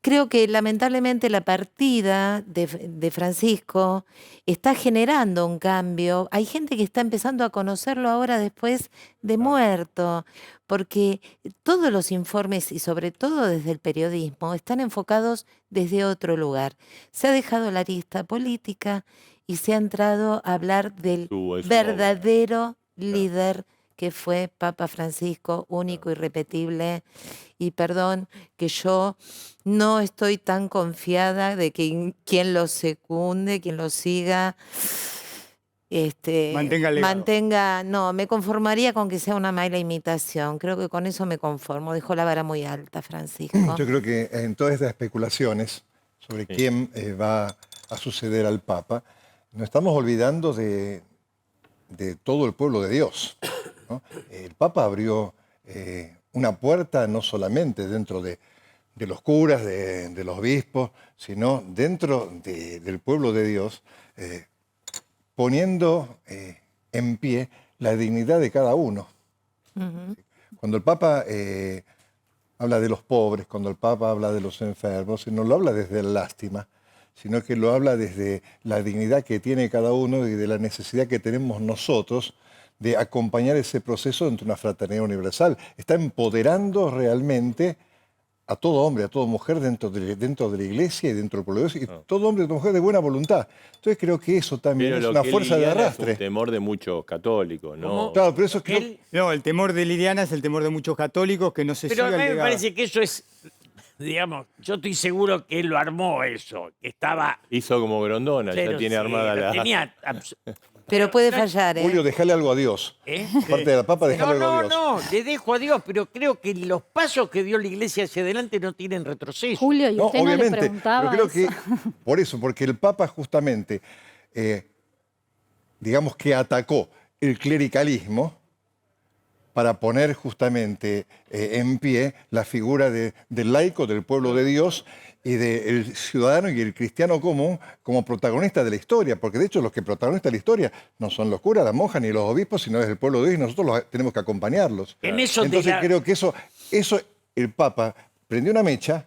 creo que lamentablemente la partida de Francisco está generando un cambio. Hay gente que está empezando a conocerlo ahora después de muerto, porque todos los informes y sobre todo desde el periodismo están enfocados desde otro lugar. Se ha dejado la arista política y se ha entrado a hablar del verdadero líder que fue Papa Francisco, único, irrepetible. Y perdón que yo no estoy tan confiada de que quien lo secunde, quien lo siga, Mantenga el legado. no, me conformaría con que sea una mala imitación. Creo que con eso me conformo. Dejó la vara muy alta, Francisco. Yo creo que en todas estas especulaciones sobre quién va a suceder al Papa, nos estamos olvidando de todo el pueblo de Dios, ¿no? El Papa abrió una puerta no solamente dentro de los curas, de los obispos, sino dentro del pueblo de Dios, poniendo en pie la dignidad de cada uno. Ujú. Cuando el Papa habla de los pobres, cuando el Papa habla de los enfermos, no lo habla desde la lástima, sino que lo habla desde la dignidad que tiene cada uno y de la necesidad que tenemos nosotros de acompañar ese proceso entre una fraternidad universal. Está empoderando realmente a todo hombre, a toda mujer dentro de la iglesia y dentro del pueblo de Dios, y todo hombre y toda mujer de buena voluntad. Entonces creo que eso también es una fuerza de arrastre. Es un temor de muchos católicos, ¿no? Claro, pero eso es que... No, el temor de Liliana es el temor de muchos católicos que no se Pero a siga mí el me legado. parece que eso es, digamos, yo estoy seguro que él lo armó eso, que estaba... Hizo como Grondona, ya pero tiene sí, armada lo la... tenía Pero puede no, fallar, ¿eh? Julio, dejale algo a Dios. ¿Eh? Parte de la Papa, dejale algo a Dios. No, le dejo a Dios, pero creo que los pasos que dio la iglesia hacia adelante no tienen retroceso. Julio, ¿y No, usted no le obviamente, preguntaba pero creo eso? que por eso, porque el Papa justamente, digamos que atacó el clericalismo para poner justamente en pie la figura del laico, del pueblo de Dios y del ciudadano y el cristiano común como protagonista de la historia, porque de hecho los que protagonistas de la historia no son los curas, las monjas ni los obispos, sino es el pueblo de Dios y nosotros tenemos que acompañarlos. En eso Entonces creo que eso el Papa prendió una mecha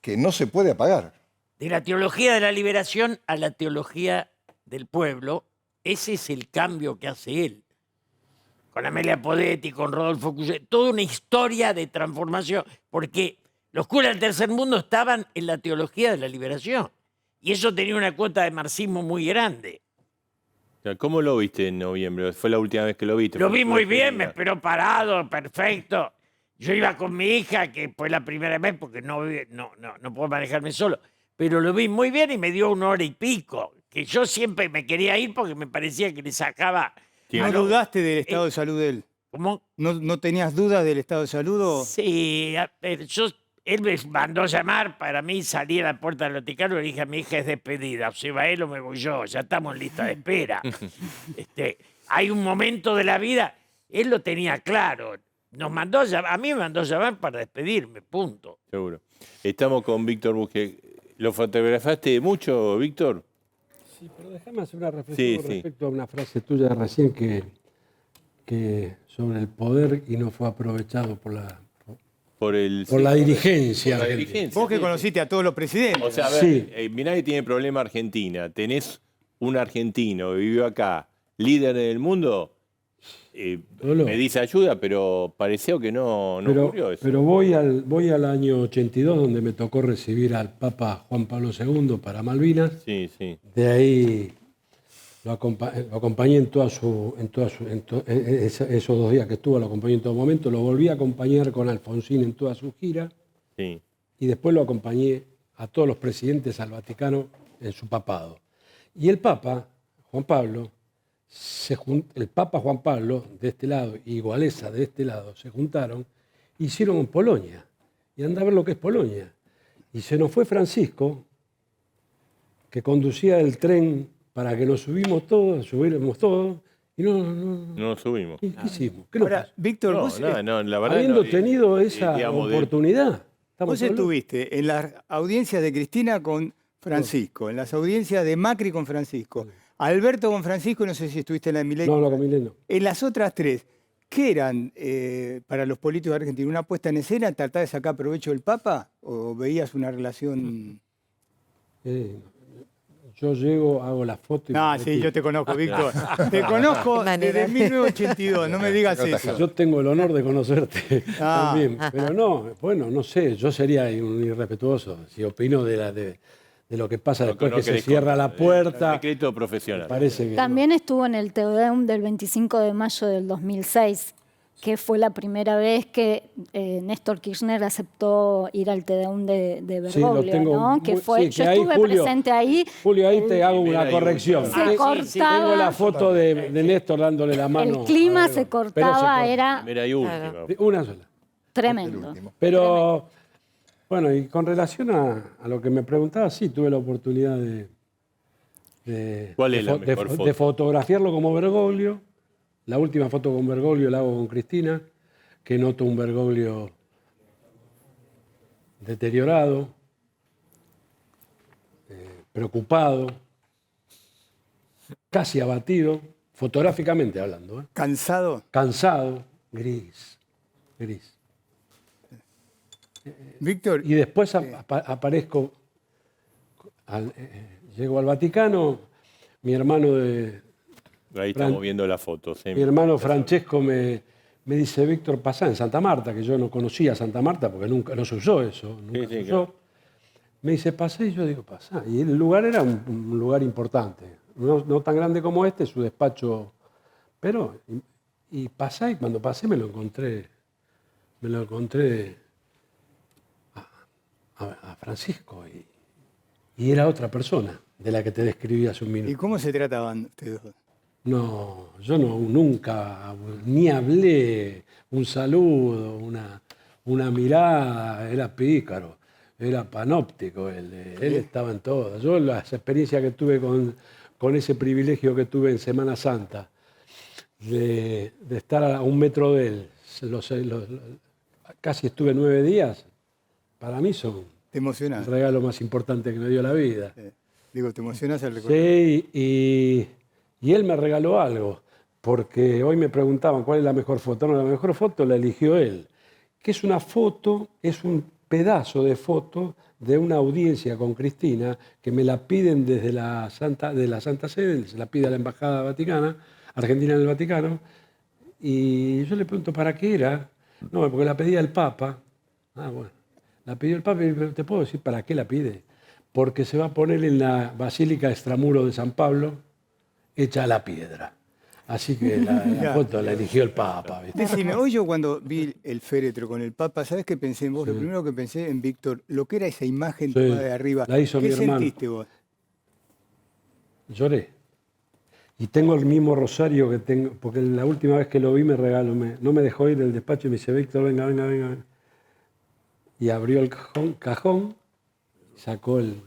que no se puede apagar. De la teología de la liberación a la teología del pueblo, ese es el cambio que hace él. Con Amelia Podetti, con Rodolfo Cuyé, toda una historia de transformación, porque los curas del tercer mundo estaban en la teología de la liberación, y eso tenía una cuota de marxismo muy grande. ¿Cómo lo viste en noviembre? Fue la última vez que lo viste. Lo Fue vi tu muy bien, me despedida. esperó parado, perfecto. Yo iba con mi hija, que fue la primera vez, porque no puedo manejarme solo, pero lo vi muy bien y me dio 1 hora y pico, que yo siempre me quería ir porque me parecía que le sacaba... ¿No a lo- dudaste del estado de salud de él? ¿Cómo? ¿No tenías dudas del estado de salud? Sí, a ver, él me mandó llamar para mí, salí a la puerta del Vaticano y le dije a mi hija es despedida, o se va él o me voy yo, ya estamos en lista de espera. Hay un momento de la vida, él lo tenía claro, a mí me mandó llamar para despedirme, punto. Seguro. Estamos con Víctor Busque. ¿Lo fotografaste mucho, Víctor? Sí, pero déjame hacer una reflexión Sí, con sí. respecto a una frase tuya de recién que sobre el poder y no fue aprovechado por la Por la dirigencia. Por la dirigencia. Vos que conociste a todos los presidentes. O sea, a ver, Sí. mirá que tiene problema Argentina. Tenés un argentino que vivió acá, líder en el mundo, Lolo. me dice ayuda, pero pareció que no ocurrió eso. pero voy al año 82, donde me tocó recibir al Papa Juan Pablo II para Malvinas. Sí, sí. De ahí Lo acompañé en esos 2 días que estuvo, lo acompañé en todo momento. Lo volví a acompañar con Alfonsín en toda su gira. Sí. Y después lo acompañé a todos los presidentes al Vaticano en su papado. Y el Papa, Juan Pablo, el Papa Juan Pablo de este lado y Wałęsa de este lado se juntaron, hicieron en Polonia. Y anda a ver lo que es Polonia. Y se nos fue Francisco, que conducía el tren para que nos subiéramos todos, y no nos subimos. ¿Qué hicimos? ¿Qué nos Ahora, pasó? Víctor, No, vos, no, la verdad Habiendo no, tenido esa digamos, oportunidad. vos estuviste en las audiencias de Cristina con Francisco, en las audiencias de Macri con Francisco, Alberto con Francisco, no sé si estuviste en la de Milei. No, con Milei no. En las otras 3, ¿qué eran para los políticos argentinos? ¿Una puesta en escena, tratar de sacar provecho del Papa? ¿O veías una relación...? Yo llego, hago la foto y... No, sí, yo te conozco, Víctor. Te conozco desde 1982, no me digas eso. Yo tengo el honor de conocerte también. Pero no, bueno, no sé, yo sería un irrespetuoso si opino de lo que pasa después que se cierra la puerta. Secreto profesional. Parece que También estuvo en el Te Deum del 25 de mayo del 2006, que fue la primera vez que Néstor Kirchner aceptó ir al Te Deum de Bergoglio, ¿no? Que fue, yo ahí, estuve Julio, presente ahí. Julio, ahí te hago una corrección. Se cortaba. Tengo la foto de Néstor dándole la mano. El clima se cortaba, era Primera y última. Una sola. tremendo. Pero, bueno, y con relación a lo que me preguntaba, sí, tuve la oportunidad ¿Cuál es la mejor foto? de fotografiarlo como Bergoglio. La última foto con Bergoglio la hago con Cristina, que noto un Bergoglio deteriorado, preocupado, casi abatido, fotográficamente hablando. ¿Cansado? Cansado, gris. Víctor, Y después aparezco, llego al Vaticano, mi hermano Ahí estamos viendo la foto. Sí. Mi hermano Francesco me dice, Víctor, pasá en Santa Marta, que yo no conocía Santa Marta porque nunca no se usó eso. Nunca se usó. Claro. Me dice, pasá, y yo digo, pasá. Y el lugar era un lugar importante. No tan grande como este, su despacho. Pero, y pasá, y cuando pasé me lo encontré a Francisco. Y era otra persona de la que te describí hace un minuto. ¿y cómo se trataban ustedes dos? No, yo nunca ni hablé, un saludo, una mirada, era pícaro, era panóptico, él estaba en todo. Yo las experiencias que tuve con ese privilegio que tuve en Semana Santa, de estar a 1 metro de él, casi estuve 9 días, para mí son ¿Te emocionás? el regalo más importante que me dio la vida. Digo, ¿te emocionás al recordar? Sí, y él me regaló algo, porque hoy me preguntaban cuál es la mejor foto. No, la mejor foto la eligió él, que es una foto, es un pedazo de foto de una audiencia con Cristina, que me la piden desde la Santa Sede, se la pide a la Embajada Vaticana, Argentina en el Vaticano, y yo le pregunto, ¿para qué era? No, porque la pedía el Papa. Ah, bueno, la pidió el Papa, y te puedo decir para qué la pide. Porque se va a poner en la Basílica Extramuro de San Pablo, hecha a la piedra. Así que la foto la eligió el Papa. ¿Viste? Decime, hoy yo cuando vi el féretro con el Papa, ¿sabés qué pensé en vos? Lo primero que pensé en Víctor, lo que era esa imagen tomada de arriba. La hizo ¿Qué mi hermano. sentiste vos? Lloré. Y tengo el mismo rosario que tengo, porque la última vez que lo vi me regaló, no me dejó ir del despacho y me dice, Víctor, venga. Y abrió el cajón, sacó el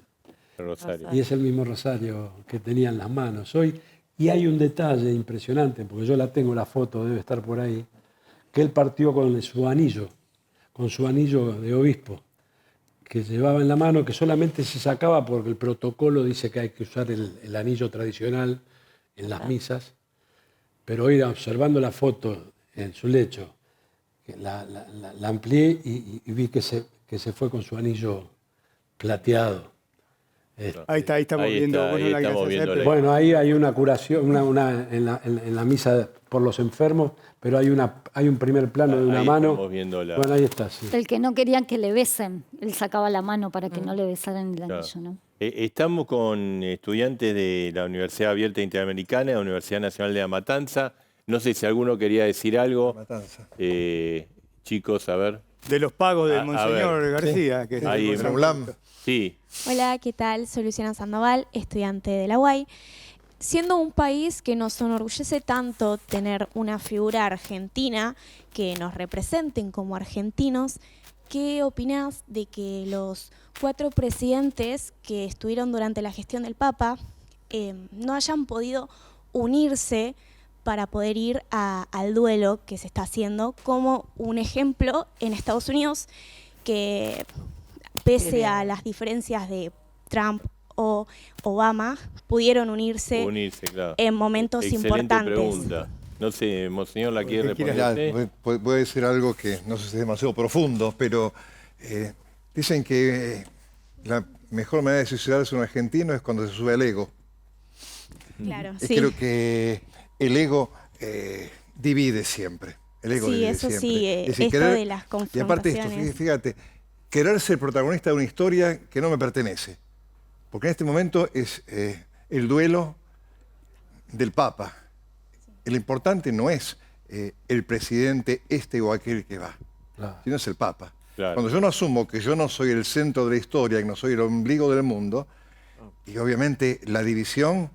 Rosario. y es el mismo rosario que tenía en las manos hoy. Y hay un detalle impresionante, porque yo la tengo, la foto debe estar por ahí, que él partió con su anillo de obispo, que llevaba en la mano, que solamente se sacaba porque el protocolo dice que hay que usar el anillo tradicional en las misas, pero hoy observando la foto en su lecho, que la amplié y vi que se fue con su anillo plateado. Ahí estamos viendo. Ahí bueno, estamos viendo Bueno, ahí hay una curación, en la misa por los enfermos, pero hay un primer plano de una Ahí mano. estamos viendo Bueno, ahí está, sí. El que no querían que le besen, él sacaba la mano para que no le besaran el anillo, ¿no? Estamos con estudiantes de la Universidad Abierta Interamericana, la Universidad Nacional de La Matanza. No sé si alguno quería decir algo. Matanza. Chicos, a ver. De los pagos del A Monseñor ver. García. Sí. Que Ahí, es el ULAM. Sí. Hola, ¿qué tal? Soy Luciana Sandoval, estudiante de la UAI. Siendo un país que nos enorgullece tanto tener una figura argentina que nos representen como argentinos, ¿qué opinás de que los 4 presidentes que estuvieron durante la gestión del Papa no hayan podido unirse para poder ir al duelo que se está haciendo, como un ejemplo en Estados Unidos, que pese a las diferencias de Trump o Obama, pudieron unirse Claro. en momentos Excelente importantes? pregunta. No sé, Monseñor, ¿la quiere ¿Qué responder quieras? usted? Voy a decir algo que no sé si es demasiado profundo, pero dicen que la mejor manera de suicidarse un argentino es cuando se sube al ego. Claro, Y sí. creo que el ego divide siempre. El ego Sí, divide eso siempre. sí, Es decir, esto de las y aparte esto, confrontaciones. fíjate, querer ser protagonista de una historia que no me pertenece. Porque en este momento es el duelo del Papa. Lo importante no es el presidente este o aquel que va, sino es el Papa. Claro. Cuando yo no asumo que yo no soy el centro de la historia, que no soy el ombligo del mundo, y obviamente la división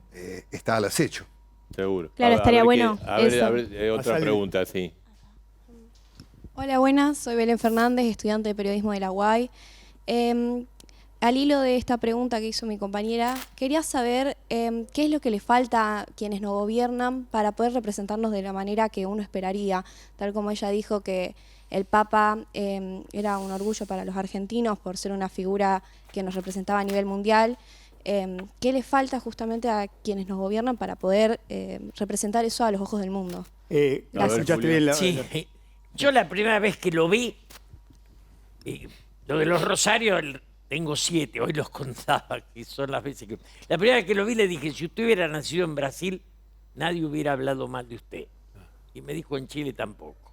está al acecho. Seguro. Claro, estaría bueno A ver, eso. otra Pasale. pregunta, sí. Hola, buenas. Soy Belén Fernández, estudiante de periodismo de la UAI. Al hilo de esta pregunta que hizo mi compañera, quería saber qué es lo que le falta a quienes nos gobiernan para poder representarnos de la manera que uno esperaría, tal como ella dijo que el Papa era un orgullo para los argentinos por ser una figura que nos representaba a nivel mundial. ¿Qué le falta justamente a quienes nos gobiernan para poder representar eso a los ojos del mundo? ¿Escuchaste Julio. bien la- Sí, yo la primera vez que lo vi, lo de los rosarios, tengo 7, hoy los contaba, que son las veces que... La primera vez que lo vi le dije, si usted hubiera nacido en Brasil, nadie hubiera hablado mal de usted. Y me dijo, en Chile tampoco.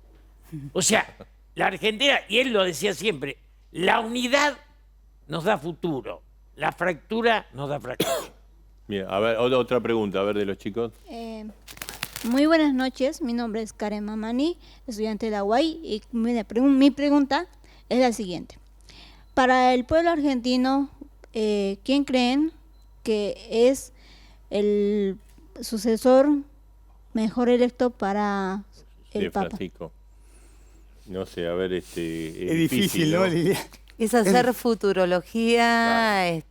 O sea, la Argentina, y él lo decía siempre, la unidad nos da futuro, la fractura nos da fracaso. Bien, a ver, otra pregunta, a ver, de los chicos. Muy buenas noches, mi nombre es Karen Mamani, estudiante de la UAI, y mi pregunta es la siguiente. Para el pueblo argentino, ¿quién creen que es el sucesor mejor electo para el De Papa? Francisco. No sé, a ver, Es difícil, ¿no, Liliana? Es hacer futurología, es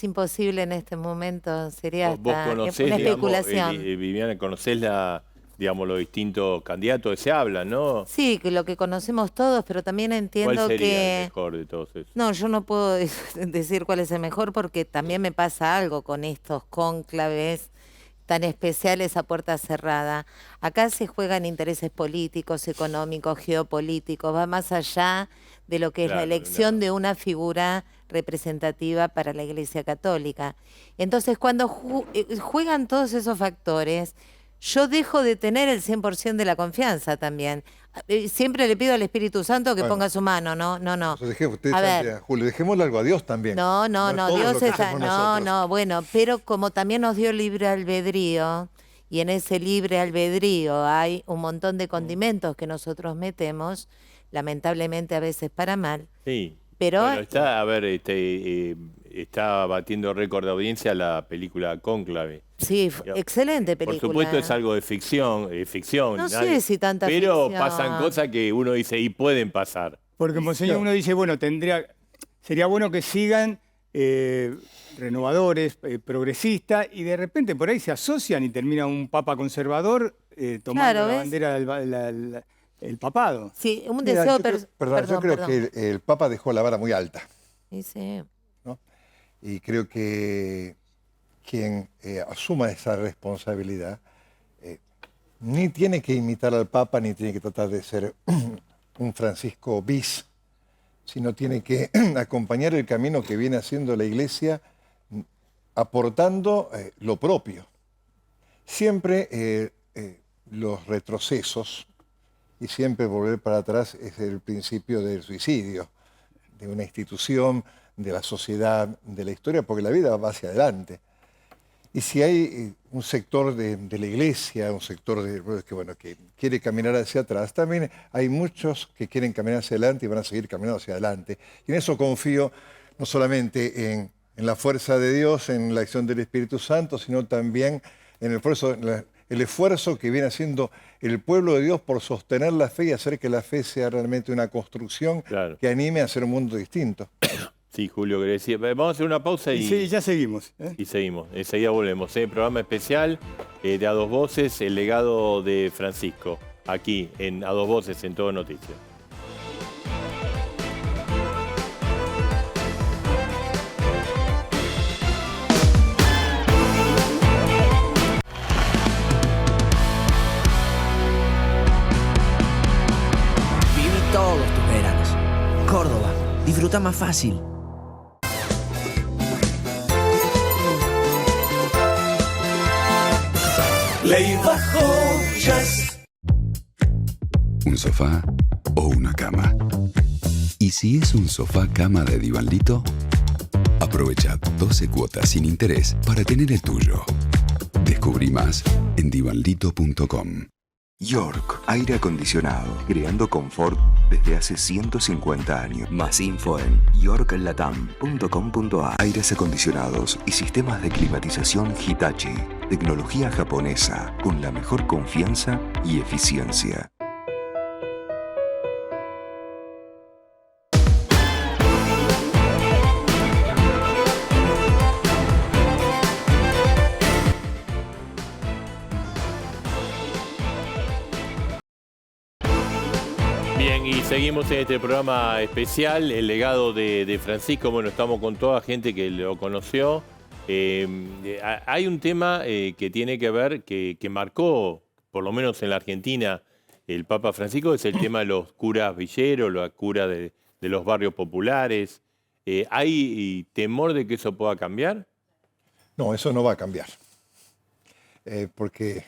imposible en este momento, sería Vos hasta conocés, una digamos, especulación. Viviana, conocés los distintos candidatos que se hablan, ¿no? Sí, que lo que conocemos todos, pero también ¿Cuál entiendo sería el que... mejor de todos esos? No, yo no puedo decir cuál es el mejor porque también me pasa algo con estos cónclaves tan especiales a puerta cerrada. Acá se juegan intereses políticos, económicos, geopolíticos, va más allá de lo que es la Claro, elección claro. de una figura representativa para la Iglesia Católica. Entonces, cuando juegan todos esos factores, yo dejo de tener el 100% de la confianza también. Siempre le pido al Espíritu Santo que Bueno. ponga su mano, no. Entonces, usted A ver. plantea, Julio, dejémosle algo a Dios también. No, todo Dios lo que está, hacemos nosotros. bueno, pero como también nos dio libre albedrío, y en ese libre albedrío hay un montón de condimentos que nosotros metemos, lamentablemente a veces para mal, Sí. pero Bueno, está, a ver, está batiendo récord de audiencia la película Cónclave. sí, excelente película. Por supuesto es algo de ficción, No sé si tanta pero ficción. pasan cosas que uno dice, y pueden pasar. Porque, Monseñor, uno dice, bueno, sería bueno que sigan renovadores, progresistas, y de repente por ahí se asocian y termina un papa conservador tomando Claro, la ¿ves? bandera del papado. Sí, un Mira, deseo... yo creo, yo creo que el Papa dejó la vara muy alta. Sí, sí. ¿No? Y creo que quien asuma esa responsabilidad ni tiene que imitar al Papa, ni tiene que tratar de ser un Francisco bis, sino tiene que acompañar el camino que viene haciendo la Iglesia, aportando lo propio. Siempre los retrocesos y siempre volver para atrás es el principio del suicidio, de una institución, de la sociedad, de la historia, porque la vida va hacia adelante. Y si hay un sector de la iglesia, un sector que quiere caminar hacia atrás, también hay muchos que quieren caminar hacia adelante y van a seguir caminando hacia adelante. Y en eso confío no solamente en la fuerza de Dios, en la acción del Espíritu Santo, sino también en el esfuerzo que viene haciendo el pueblo de Dios por sostener la fe y hacer que la fe sea realmente una construcción que anime a hacer un mundo distinto. Sí, Julio, quería decir. Vamos a hacer una pausa y... Sí, ya seguimos. Y seguimos, enseguida volvemos. Programa especial de A Dos Voces, el legado de Francisco, aquí en A Dos Voces, en Todo Noticias. Viví todos tus veranos. Córdoba, disfruta más fácil. Ley bajo jazz. ¿Un sofá o una cama? Y si es un sofá cama de Divanlito, aprovecha 12 cuotas sin interés para tener el tuyo. Descubrí más en divanlito.com. York, aire acondicionado, creando confort desde hace 150 años. Más info en yorklatam.com.ar. Aires acondicionados y sistemas de climatización Hitachi. Tecnología japonesa con la mejor confianza y eficiencia. Bien, y seguimos en este programa especial, el legado de Francisco. Bueno, estamos con toda gente que lo conoció. Hay un tema que tiene que ver, que marcó, por lo menos en la Argentina, el Papa Francisco, es el tema de los curas villeros, la cura de los barrios populares. ¿Hay temor de que eso pueda cambiar? No, eso no va a cambiar. Porque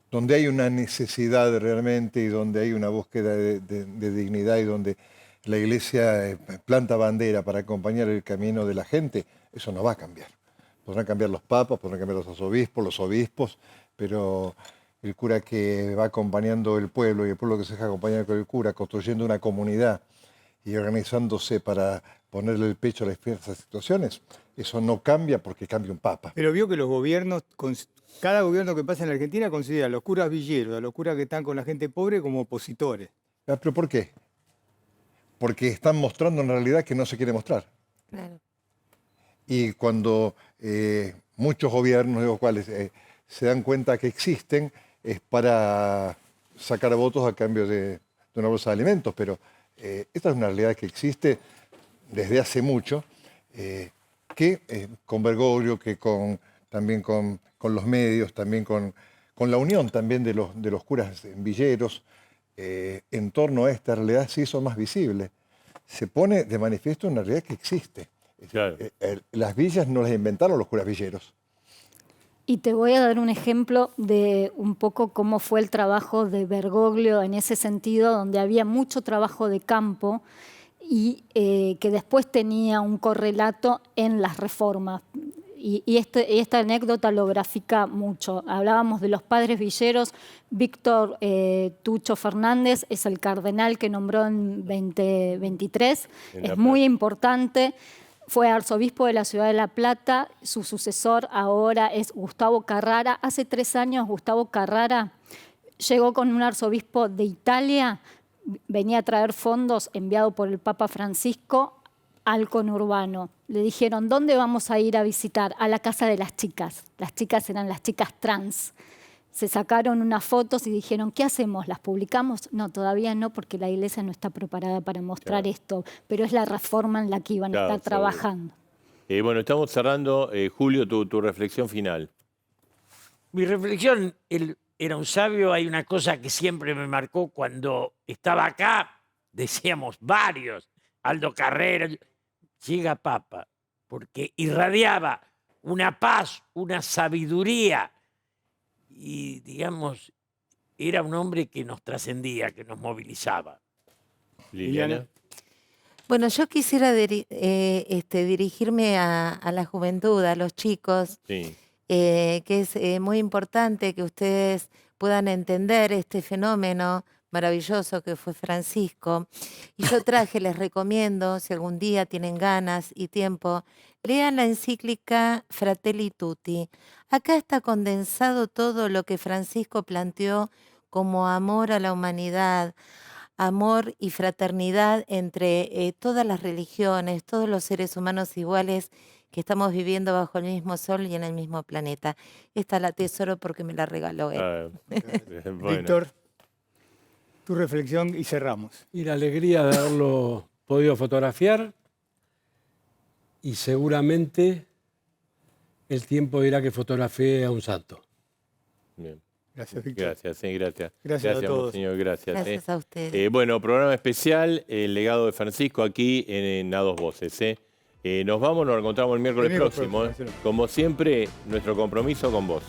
donde hay una necesidad realmente y donde hay una búsqueda de dignidad y donde la Iglesia planta bandera para acompañar el camino de la gente, eso no va a cambiar. Podrán cambiar los papas, podrán cambiar los obispos, pero el cura que va acompañando el pueblo y el pueblo que se deja acompañar con el cura, construyendo una comunidad y organizándose para ponerle el pecho a las diversas situaciones, eso no cambia porque cambia un papa. Pero vio que los gobiernos, cada gobierno que pasa en la Argentina considera a los curas villeros, a los curas que están con la gente pobre como opositores. ¿Pero por qué? Porque están mostrando una realidad que no se quiere mostrar. Claro. Y cuando muchos gobiernos, de los cuales se dan cuenta que existen, es para sacar votos a cambio de una bolsa de alimentos. Pero esta es una realidad que existe desde hace mucho, que con Bergoglio, que también con los medios, también con la unión también de los curas villeros, en torno a esta realidad se hizo más visible. Se pone de manifiesto una realidad que existe. Claro. Las villas no las inventaron los curas villeros. Y te voy a dar un ejemplo de un poco cómo fue el trabajo de Bergoglio en ese sentido, donde había mucho trabajo de campo y que después tenía un correlato en las reformas. Y esta anécdota lo grafica mucho. Hablábamos de los padres villeros. Víctor Tucho Fernández es el cardenal que nombró en 2023. Es muy importante. Fue arzobispo de la ciudad de La Plata. Su sucesor ahora es Gustavo Carrara. Hace 3 años Gustavo Carrara llegó con un arzobispo de Italia. Venía a traer fondos enviado por el Papa Francisco al conurbano. Le dijeron, ¿dónde vamos a ir a visitar? A la casa de las chicas. Las chicas eran las chicas trans. Se sacaron unas fotos y dijeron, ¿qué hacemos? ¿Las publicamos? No, todavía no, porque la iglesia no está preparada para mostrar esto, pero es la reforma en la que iban a estar trabajando. Bueno, estamos cerrando. Julio, tu reflexión final. Mi reflexión, él era un sabio. Hay una cosa que siempre me marcó cuando estaba acá, decíamos varios, Aldo Carrera, llega Papa, porque irradiaba una paz, una sabiduría, y digamos, era un hombre que nos trascendía, que nos movilizaba. Liliana. Bueno, yo quisiera dirigirme a la juventud, a los chicos, Sí. que es muy importante que ustedes puedan entender este fenómeno maravilloso que fue Francisco. Y yo les recomiendo, si algún día tienen ganas y tiempo, lean la encíclica Fratelli Tutti. Acá está condensado todo lo que Francisco planteó como amor a la humanidad, amor y fraternidad entre todas las religiones, todos los seres humanos iguales que estamos viviendo bajo el mismo sol y en el mismo planeta. Esta la atesoro porque me la regaló él. Bueno. Víctor, tu reflexión y cerramos. Y la alegría de haberlo podido fotografiar, y seguramente el tiempo dirá que fotografié a un santo. Bien. Gracias, Víctor. Gracias, sí, gracias. Gracias a todos. Señor, gracias. Gracias a ustedes. Bueno, programa especial, el legado de Francisco aquí en A Dos Voces. Nos vamos, nos encontramos el miércoles próximo. Como siempre, nuestro compromiso con vos.